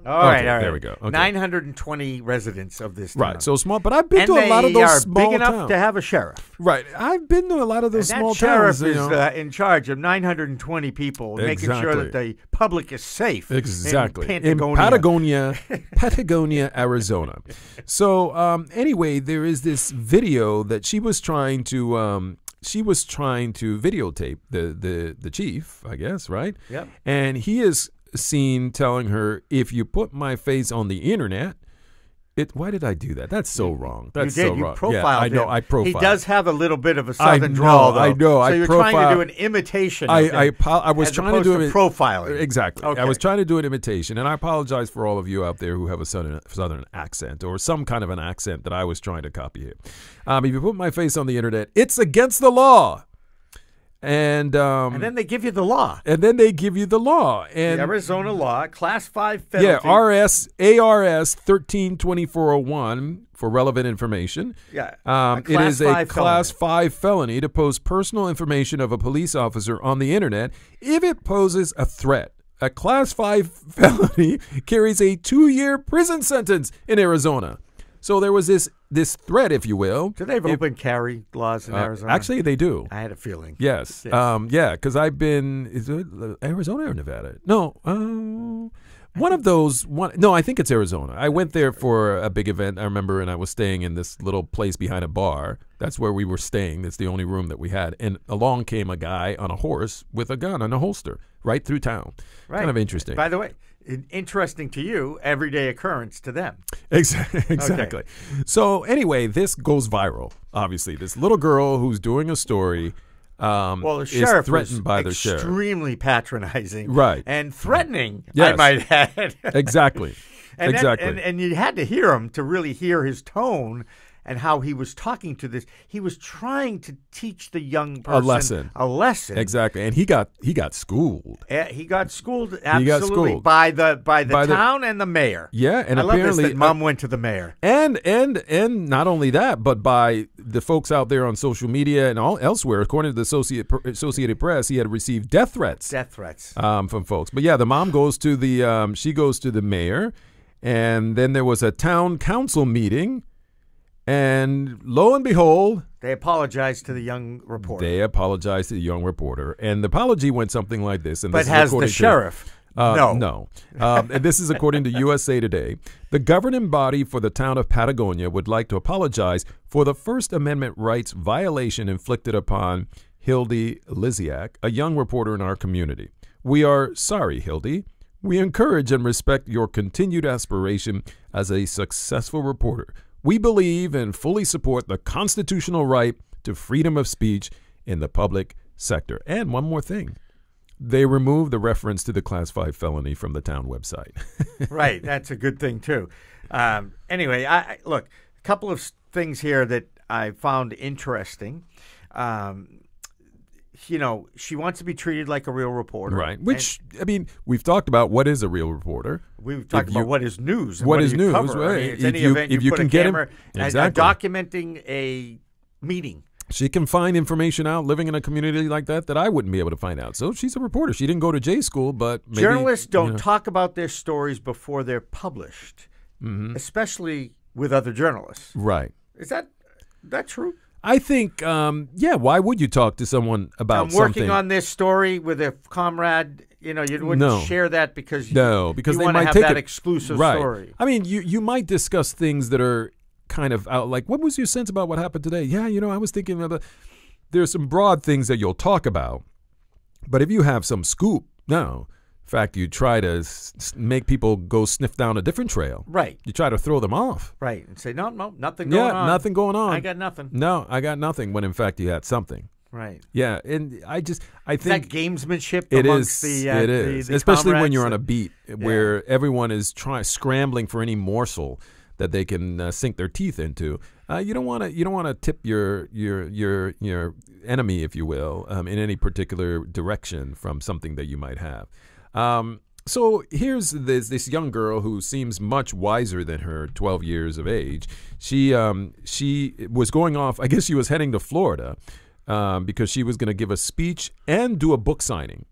All right. There we go. Okay. 920 residents of this town. Right, so small. But I've been to a lot of those small towns. Big enough to have a sheriff. Right. I've been to a lot of those small towns. That sheriff is in charge of 920 people, making sure that the public is safe. Exactly. In Patagonia, Arizona. So anyway, there is this video that she was trying to videotape the chief, I guess, right? Yep. And he is seen telling her, if you put my face on the internet, why did I do that? That's so wrong. That's so wrong. You profiled him. I know. I profiled. He does have a little bit of a southern drawl, though. I know. So you're trying to do an imitation. I was trying to do profiling. Exactly. Okay. I was trying to do an imitation, and I apologize for all of you out there who have a southern accent or some kind of an accent that I was trying to copy here. If you put my face on the internet, it's against the law. And then they give you the law. And the Arizona law, Class 5 penalty. Yeah, ARS 132401 for relevant information. Yeah. It is a Class 5 felony to post personal information of a police officer on the internet if it poses a threat. A Class 5 felony carries a 2-year prison sentence in Arizona. So there was this threat, if you will. Do they have open carry laws in Arizona? Actually, they do. I had a feeling. Yes. Because I've been, is it Arizona or Nevada? No. One of those. No, I think it's Arizona. I went there for a big event, I remember, and I was staying in this little place behind a bar. That's where we were staying. That's the only room that we had. And along came a guy on a horse with a gun and a holster right through town. Right. Kind of interesting. By the way, interesting to you, everyday occurrence to them. Exactly. So anyway, this goes viral. Obviously, this little girl who's doing a story Well, the is sheriff threatened was by the sheriff. extremely patronizing, Right. and threatening. Yes. I might add. Exactly. And Exactly. and you had to hear him to really hear his tone and how he was talking to this. He was trying to teach the young person A lesson. Exactly. And he got schooled. He got schooled absolutely schooled. by the town and the mayor. Yeah, and I love apparently this that Mom went to the mayor. And not only that, but by the folks out there on social media and all elsewhere. According to the Associated Press, he had received death threats. From folks. But yeah, the mom goes to the mayor, and then there was a town council meeting. And lo and behold, they apologized to the young reporter. And the apology went something like this. And but this has the sheriff? No. And this is according to USA Today. The governing body for the town of Patagonia would like to apologize for the First Amendment rights violation inflicted upon Hildy Liziak, a young reporter in our community. We are sorry, Hildy. We encourage and respect your continued aspiration as a successful reporter. We believe and fully support the constitutional right to freedom of speech in the public sector. And one more thing. They removed the reference to the Class 5 felony from the town website. Right. That's a good thing, too. Anyway, look, a couple of things here that I found interesting. She wants to be treated like a real reporter. Right. Which, we've talked about what is a real reporter. We've talked about what is news. And what is news. Cover. Right. It's any event you put a camera exactly. Documenting a meeting. She can find information out living in a community like that I wouldn't be able to find out. So she's a reporter. She didn't go to J school, but maybe, journalists don't talk about their stories before they're published, especially with other journalists. Right. Is that true? I think, why would you talk to someone about something? I'm working on this story with a comrade. You wouldn't share that because you want to have that exclusive story. I mean, you might discuss things that are kind of out, like, what was your sense about what happened today? Yeah, I was thinking about, there's some broad things that you'll talk about. But if you have some scoop, no. In fact, you try to make people go sniff down a different trail. Right. You try to throw them off. Right. And say, no, nothing going on. Yeah, nothing going on. I got nothing. No, I got nothing, when in fact you had something. Right. Yeah, and I think that gamesmanship it amongst is. the it is, the especially when comrades you're on a beat where everyone is scrambling for any morsel that they can sink their teeth into. You don't want to tip your enemy, if you will, in any particular direction from something that you might have. So here's this young girl who seems much wiser than her 12 years of age. She was going off. I guess she was heading to Florida because she was going to give a speech and do a book signing.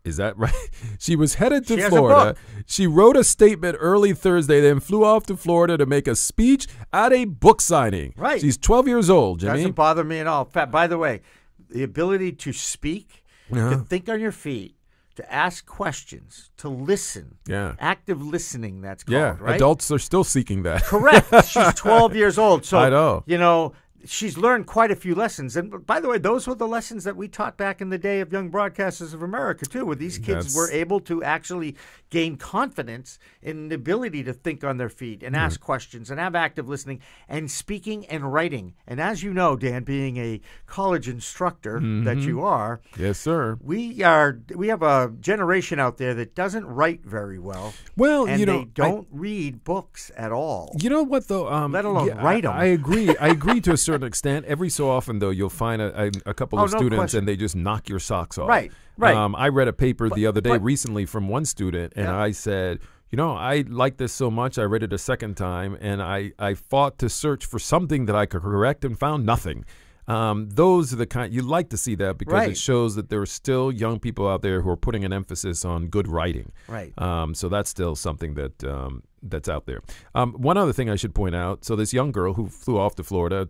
Is that right? She was headed to Florida. She wrote a statement early Thursday, then flew off to Florida to make a speech at a book signing. Right. She's 12 years old, Jimmy. Doesn't bother me at all. By the way, the ability to speak, to think on your feet, to ask questions, to listen. Yeah. Active listening, that's called, right? Adults are still seeking that. Correct. She's 12 years old. So, I know. She's learned quite a few lessons. And by the way, those were the lessons that we taught back in the day of Young Broadcasters of America, too, where these kids were able to actually gain confidence in the ability to think on their feet and ask questions and have active listening and speaking and writing. And as you know, Dan, being a college instructor that you are. Yes, sir. We have a generation out there that doesn't write very well. Well, and they don't read books at all. You know what, though? Let alone write them. I agree. I agree to a certain extent. Every so often, though, you'll find a couple of students and they just knock your socks off. Right. I read a paper the other day recently from one student, and I said, I like this so much, I read it a second time, and I fought to search for something that I could correct and found nothing. Those are the kind you like to see that because it shows that there are still young people out there who are putting an emphasis on good writing. Right. So that's still something that's out there. One other thing I should point out. So this young girl who flew off to Florida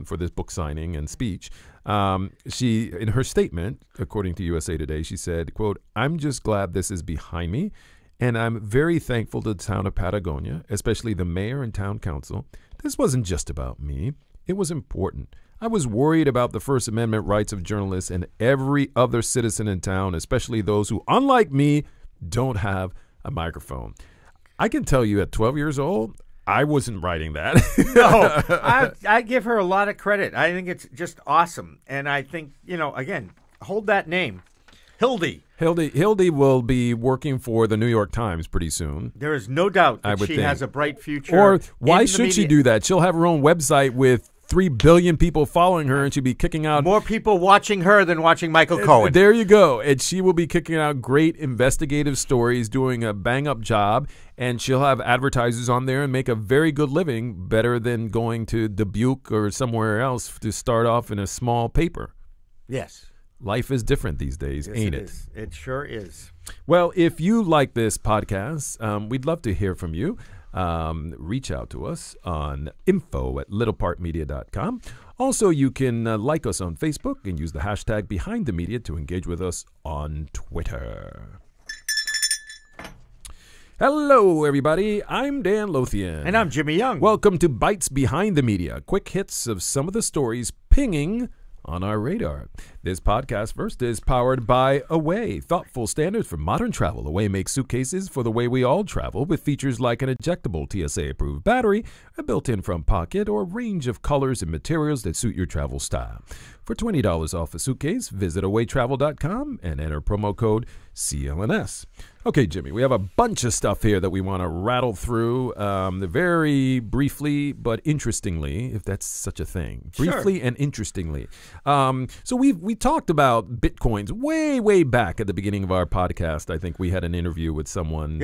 for this book signing and speech, she, in her statement, according to USA Today, she said, quote, "I'm just glad this is behind me. And I'm very thankful to the town of Patagonia, especially the mayor and town council. This wasn't just about me. It was important. I was worried about the First Amendment rights of journalists and every other citizen in town, especially those who, unlike me, don't have a microphone. I can tell you at 12 years old, I wasn't writing that. No, I give her a lot of credit. I think it's just awesome. And I think, again, hold that name. Hildy. Hildy will be working for the New York Times pretty soon. There is no doubt that she has a bright future. Or why should she do that? She'll have her own website with 3 billion people following her, and she'll be kicking out more people watching her than watching Michael Cohen. There you go. And she will be kicking out great investigative stories, doing a bang-up job, and she'll have advertisers on there and make a very good living, better than going to Dubuque or somewhere else to start off in a small paper. Yes. Life is different these days, yes, ain't it? Is. It sure is. Well, if you like this podcast, we'd love to hear from you. Reach out to us on info@littlepartmedia.com. Also, you can like us on Facebook and use the hashtag BehindTheMedia to engage with us on Twitter. Hello, everybody. I'm Dan Lothian. And I'm Jimmy Young. Welcome to Bites Behind the Media, quick hits of some of the stories pinging on our radar. This podcast first is powered by Away, thoughtful standards for modern travel. Away makes suitcases for the way we all travel with features like an ejectable TSA-approved battery, a built-in front pocket, or a range of colors and materials that suit your travel style. For $20 off a suitcase, visit awaytravel.com and enter promo code CLNS. Okay, Jimmy, we have a bunch of stuff here that we want to rattle through very briefly, but interestingly, if that's such a thing. Briefly and interestingly. So we talked about Bitcoins way back at the beginning of our podcast. I think we had an interview with someone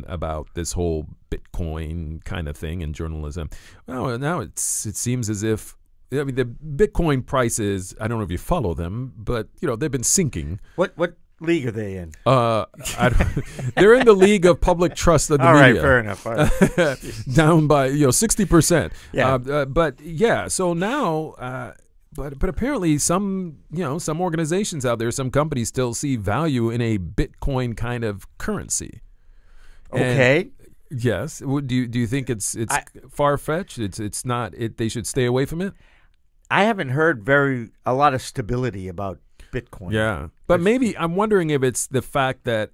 about this whole Bitcoin kind of thing in journalism. Well, now it seems as if the Bitcoin prices, I don't know if you follow them, but they've been sinking. What league are they in? They're in the league of public trust of the media. All right, fair enough. All right. Down by 60%. Yeah. But yeah, so now but apparently some organizations out there, some companies still see value in a Bitcoin kind of currency. Okay. And yes. Do you think it's far-fetched? It's not. They should stay away from it? I haven't heard a lot of stability about Bitcoin. Yeah. But maybe I'm wondering if it's the fact that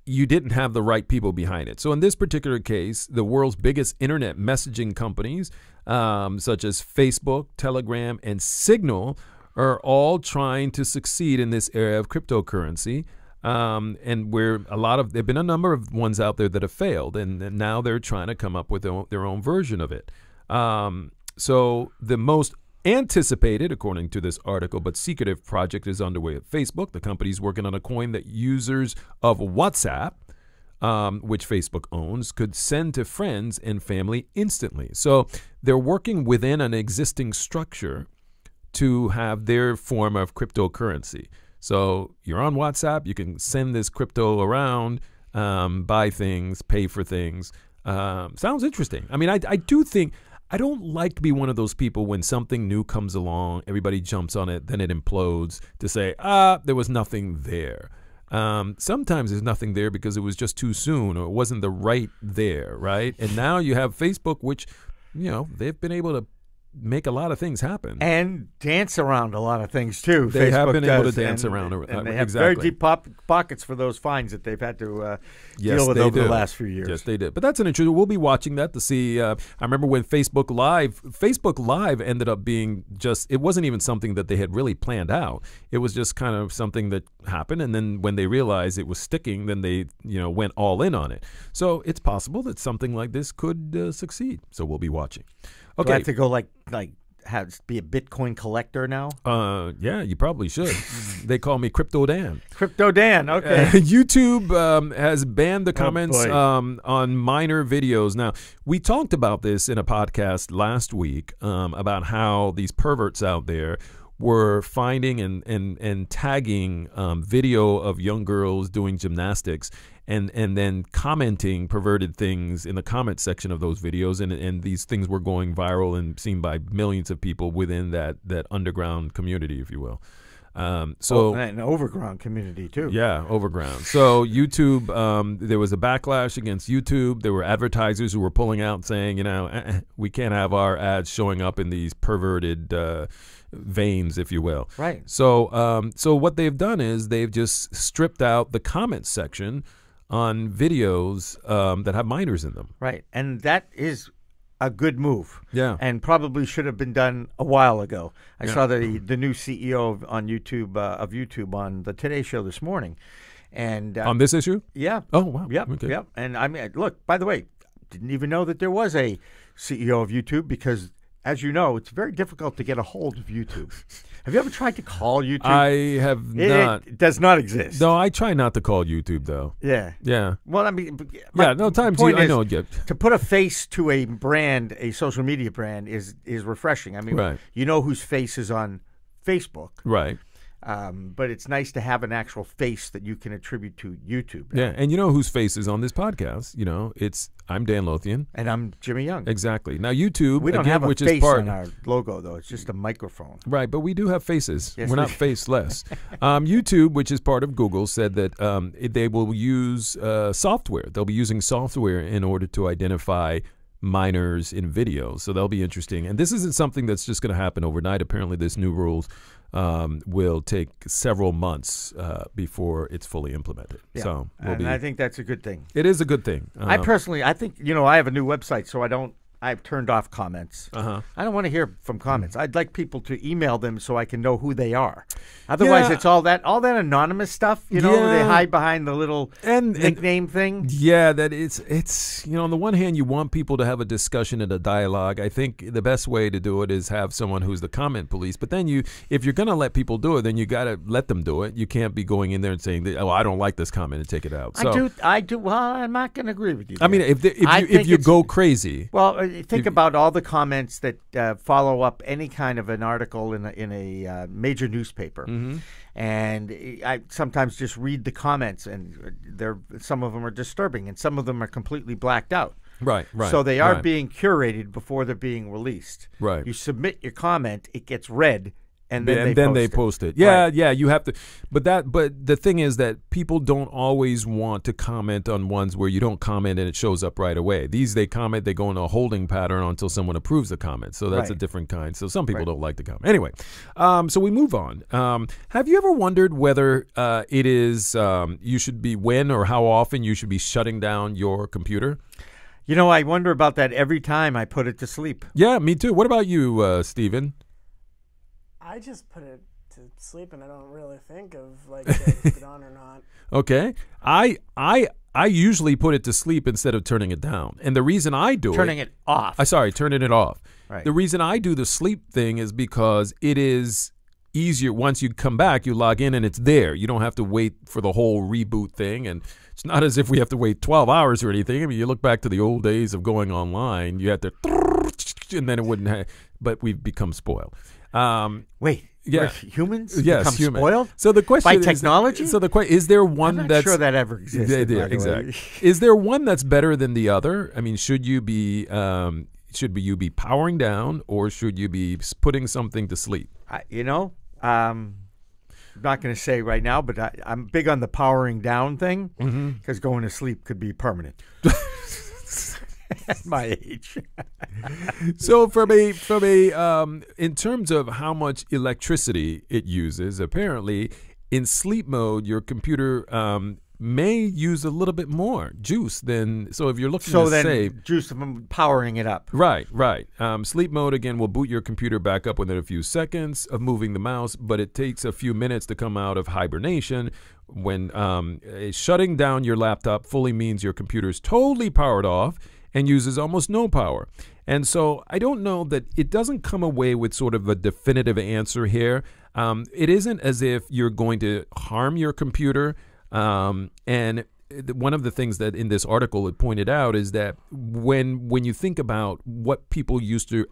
you didn't have the right people behind it. So in this particular case, the world's biggest internet messaging companies, such as Facebook, Telegram, and Signal, are all trying to succeed in this area of cryptocurrency. And there've been a number of ones out there that have failed, and now they're trying to come up with their own version of it. So the most anticipated, according to this article, but secretive project is underway at Facebook. The company's working on a coin that users of WhatsApp, which Facebook owns, could send to friends and family instantly. So they're working within an existing structure to have their form of cryptocurrency. So you're on WhatsApp, you can send this crypto around, buy things, pay for things. Sounds interesting. I mean, I do think, I don't like to be one of those people when something new comes along, everybody jumps on it, then it implodes, to say, there was nothing there. Sometimes there's nothing there because it was just too soon, or it wasn't the right there, right? And now you have Facebook, which, they've been able to make a lot of things happen. And dance around a lot of things, too. They Facebook have been able to does, dance and, around. And they have very deep pockets for those fines that they've had to deal with over the last few years. Yes, they did. But that's an interesting. We'll be watching that to see. I remember when Facebook Live ended up being it wasn't even something that they had really planned out. It was just kind of something that happened. And then when they realized it was sticking, then they went all in on it. So it's possible that something like this could succeed. So we'll be watching. Okay. Do I have to go be a Bitcoin collector now? Yeah, you probably should. They call me Crypto Dan. Crypto Dan, okay. YouTube has banned the comments on minor videos. Now, we talked about this in a podcast last week about how these perverts out there were finding and tagging video of young girls doing gymnastics and then commenting perverted things in the comment section of those videos, and these things were going viral and seen by millions of people within that underground community, if you will. So an overground community too. Yeah, overground. So YouTube, there was a backlash against YouTube. There were advertisers who were pulling out saying, we can't have our ads showing up in these perverted veins, if you will. Right. So what they've done is they've just stripped out the comments section on videos that have minors in them. Right, and that is a good move. Yeah. And probably should have been done a while ago. I saw the new CEO on YouTube of YouTube on the Today Show this morning, and on this issue. Yeah. Oh wow. Yep. Okay. Yep. And I mean, look. By the way, didn't even know that there was a CEO of YouTube because, as you know, it's very difficult to get a hold of YouTube. Have you ever tried to call YouTube? I have not. It does not exist. No, I try not to call YouTube though. Yeah. Yeah. Well, I mean, times point I is, know. To put a face to a brand, a social media brand, is refreshing. I mean, Right. you know whose face is on Facebook, Right. but it's nice to have an actual face that you can attribute to YouTube. Yeah, and you know whose face is on this podcast? I'm Dan Lothian. And I'm Jimmy Young. Exactly. Now YouTube, We don't again, have a which face is part on our logo, though. It's just a microphone. Right, but we do have faces. Yes, We're we not do. faceless. YouTube, which is part of Google, said that they will use software. They'll be using software in order to identify minors in videos. So that'll be interesting. And this isn't something that's just going to happen overnight. Apparently, this new rules will take several months before it's fully implemented. Yeah. So I think that's a good thing. it is a good thing. I think, I have a new website, so I've turned off comments. Uh-huh. I don't want to hear from comments. I'd like people to email them so I can know who they are. Otherwise, it's all that anonymous stuff. They hide behind the little nickname thing. Yeah, that it's on the one hand, you want people to have a discussion and a dialogue. I think the best way to do it is have someone who's the comment police. But then if you're going to let people do it, then you got to let them do it. You can't be going in there and saying, "Oh, I don't like this comment," and take it out. So, I do. Well, I'm not going to agree with you. I mean, if you go crazy. Well, think about all the comments that follow up any kind of an article in a major newspaper. Mm-hmm. And I sometimes just read the comments, and some of them are disturbing, and some of them are completely blacked out. Right. So they are being curated before they're being released. Right. You submit your comment, it gets read, and then they post it. Yeah, yeah, you have to. But the thing is that people don't always want to comment on ones where you don't comment and it shows up right away. They comment, they go in a holding pattern until someone approves the comment. So that's a different kind. So some people don't like the comment. Anyway, so we move on. Have you ever wondered whether it is you should be when or how often you should be shutting down your computer? I wonder about that every time I put it to sleep. Yeah, me too. What about you, Stephen? I just put it to sleep, and I don't really think of should I keep it on or not. Okay, I usually put it to sleep instead of turning it down, and the reason I do turning it off. Turning it off. Right. The reason I do the sleep thing is because it is easier. Once you come back, you log in and it's there. You don't have to wait for the whole reboot thing, and it's not as if we have to wait 12 hours or anything. I mean, you look back to the old days of going online, you had to, and then it wouldn't. But we've become spoiled. Wait, yeah, humans yes, become spoiled. So the question by is, technology. So the question is: there one I'm not that's sure that ever existed? Exactly. Is there one that's better than the other? I mean, should you be powering down, or should you be putting something to sleep? I'm not going to say right now, but I'm big on the powering down thing because going to sleep could be permanent. At my age. So from a in terms of how much electricity it uses, apparently in sleep mode your computer may use a little bit more juice than, so if you're looking to save juice from powering it up. Right. Sleep mode again will boot your computer back up within a few seconds of moving the mouse, but it takes a few minutes to come out of hibernation. When shutting down your laptop fully means your computer is totally powered off and uses almost no power. And so I don't know that it doesn't come away with sort of a definitive answer here. It isn't as if you're going to harm your computer. And one of the things that in this article it pointed out is that when you think about what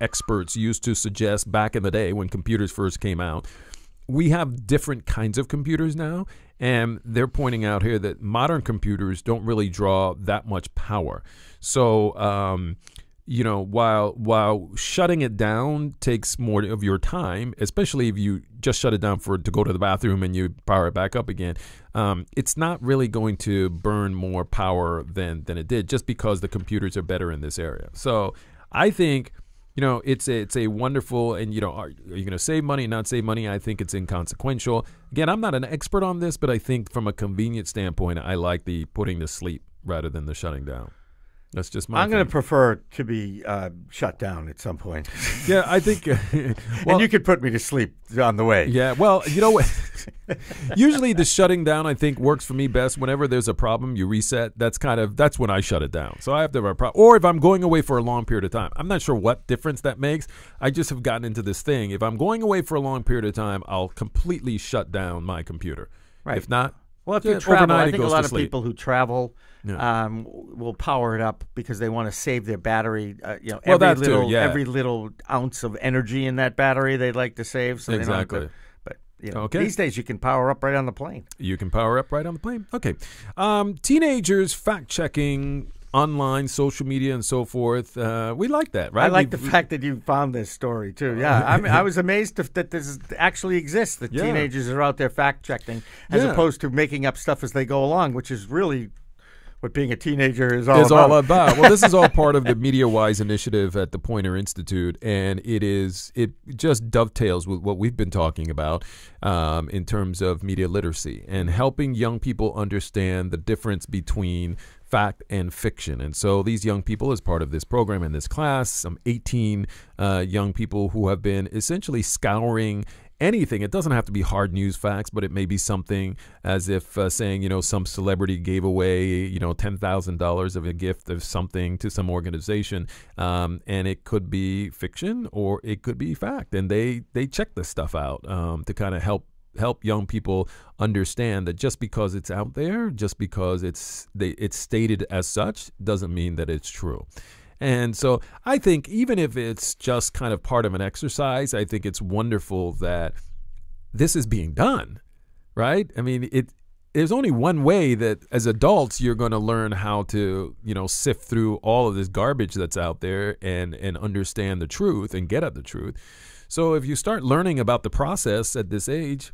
experts used to suggest back in the day when computers first came out, we have different kinds of computers now, and they're pointing out here that modern computers don't really draw that much power. So you know, while shutting it down takes more of your time, especially if you just shut it down to go to the bathroom and you power it back up again, it's not really going to burn more power than it did, just because the computers are better in this area. So I think, you know, it's a wonderful, and, you know, are you going to save money, not save money? I think it's inconsequential. Again, I'm not an expert on this, but I think from a convenience standpoint, I like the putting to sleep rather than the shutting down. That's just my I'm going to prefer to be shut down at some point. Yeah, I think. And you could put me to sleep on the way. Yeah, well, you know what? Usually the shutting down, I think, works for me best. Whenever there's a problem, you reset. That's when I shut it down. So I have to have a problem. Or if I'm going away for a long period of time. I'm not sure what difference that makes. I just have gotten into this thing. If I'm going away for a long period of time, I'll completely shut down my computer. Right. If not, well, if you travel, I think a lot of sleep. people who travel Yeah. will power it up because they want to save their battery. Well, every little ounce of energy in that battery they'd like to save. So Exactly. They don't have to, these days you can power up right on the plane. You can power up right on the plane. Okay. Teenagers fact-checking online, social media, and so forth. We like that, right? I like the fact that you found this story, too. Yeah, I was amazed that this actually exists, that teenagers are out there fact-checking as opposed to making up stuff as they go along, which is really what being a teenager is all about. Well, this is all part of the MediaWise initiative at the Poynter Institute, and it just dovetails with what we've been talking about in terms of media literacy and helping young people understand the difference between fact and fiction. And so these young people, as part of this program in this class, some 18 young people who have been essentially scouring anything. It doesn't have to be hard news facts, but it may be something as if saying, you know, some celebrity gave away, you know, $10,000 of a gift of something to some organization. And it could be fiction or it could be fact. And they check this stuff out to kind of help young people understand that just because it's out there, just because it's stated as such, doesn't mean that it's true. And so I think even if it's just kind of part of an exercise, I think it's wonderful that this is being done, right? I mean, there's only one way that as adults you're going to learn how to, you know, sift through all of this garbage that's out there and understand the truth and get at the truth. So if you start learning about the process at this age,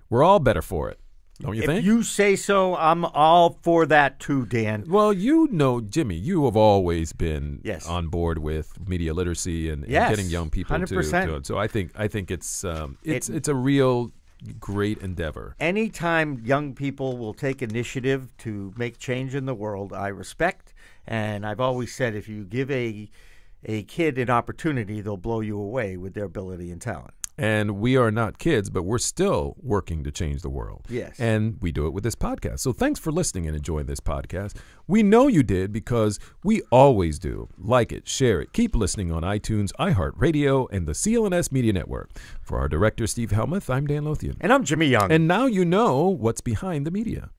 we're all better for it. Don't you think? If you say so, I'm all for that too, Dan. Well, you know, Jimmy, you have always been on board with media literacy and getting young people 100%. to it. So I think it's a real great endeavor. Anytime young people will take initiative to make change in the world, I respect. And I've always said if you give a kid an opportunity, they'll blow you away with their ability and talent. And we are not kids, but we're still working to change the world. Yes. And we do it with this podcast. So thanks for listening and enjoying this podcast. We know you did because we always do. Like it, share it. Keep listening on iTunes, iHeartRadio, and the CLNS Media Network. For our director, Steve Helmuth, I'm Dan Lothian. And I'm Jimmy Young. And now you know what's behind the media.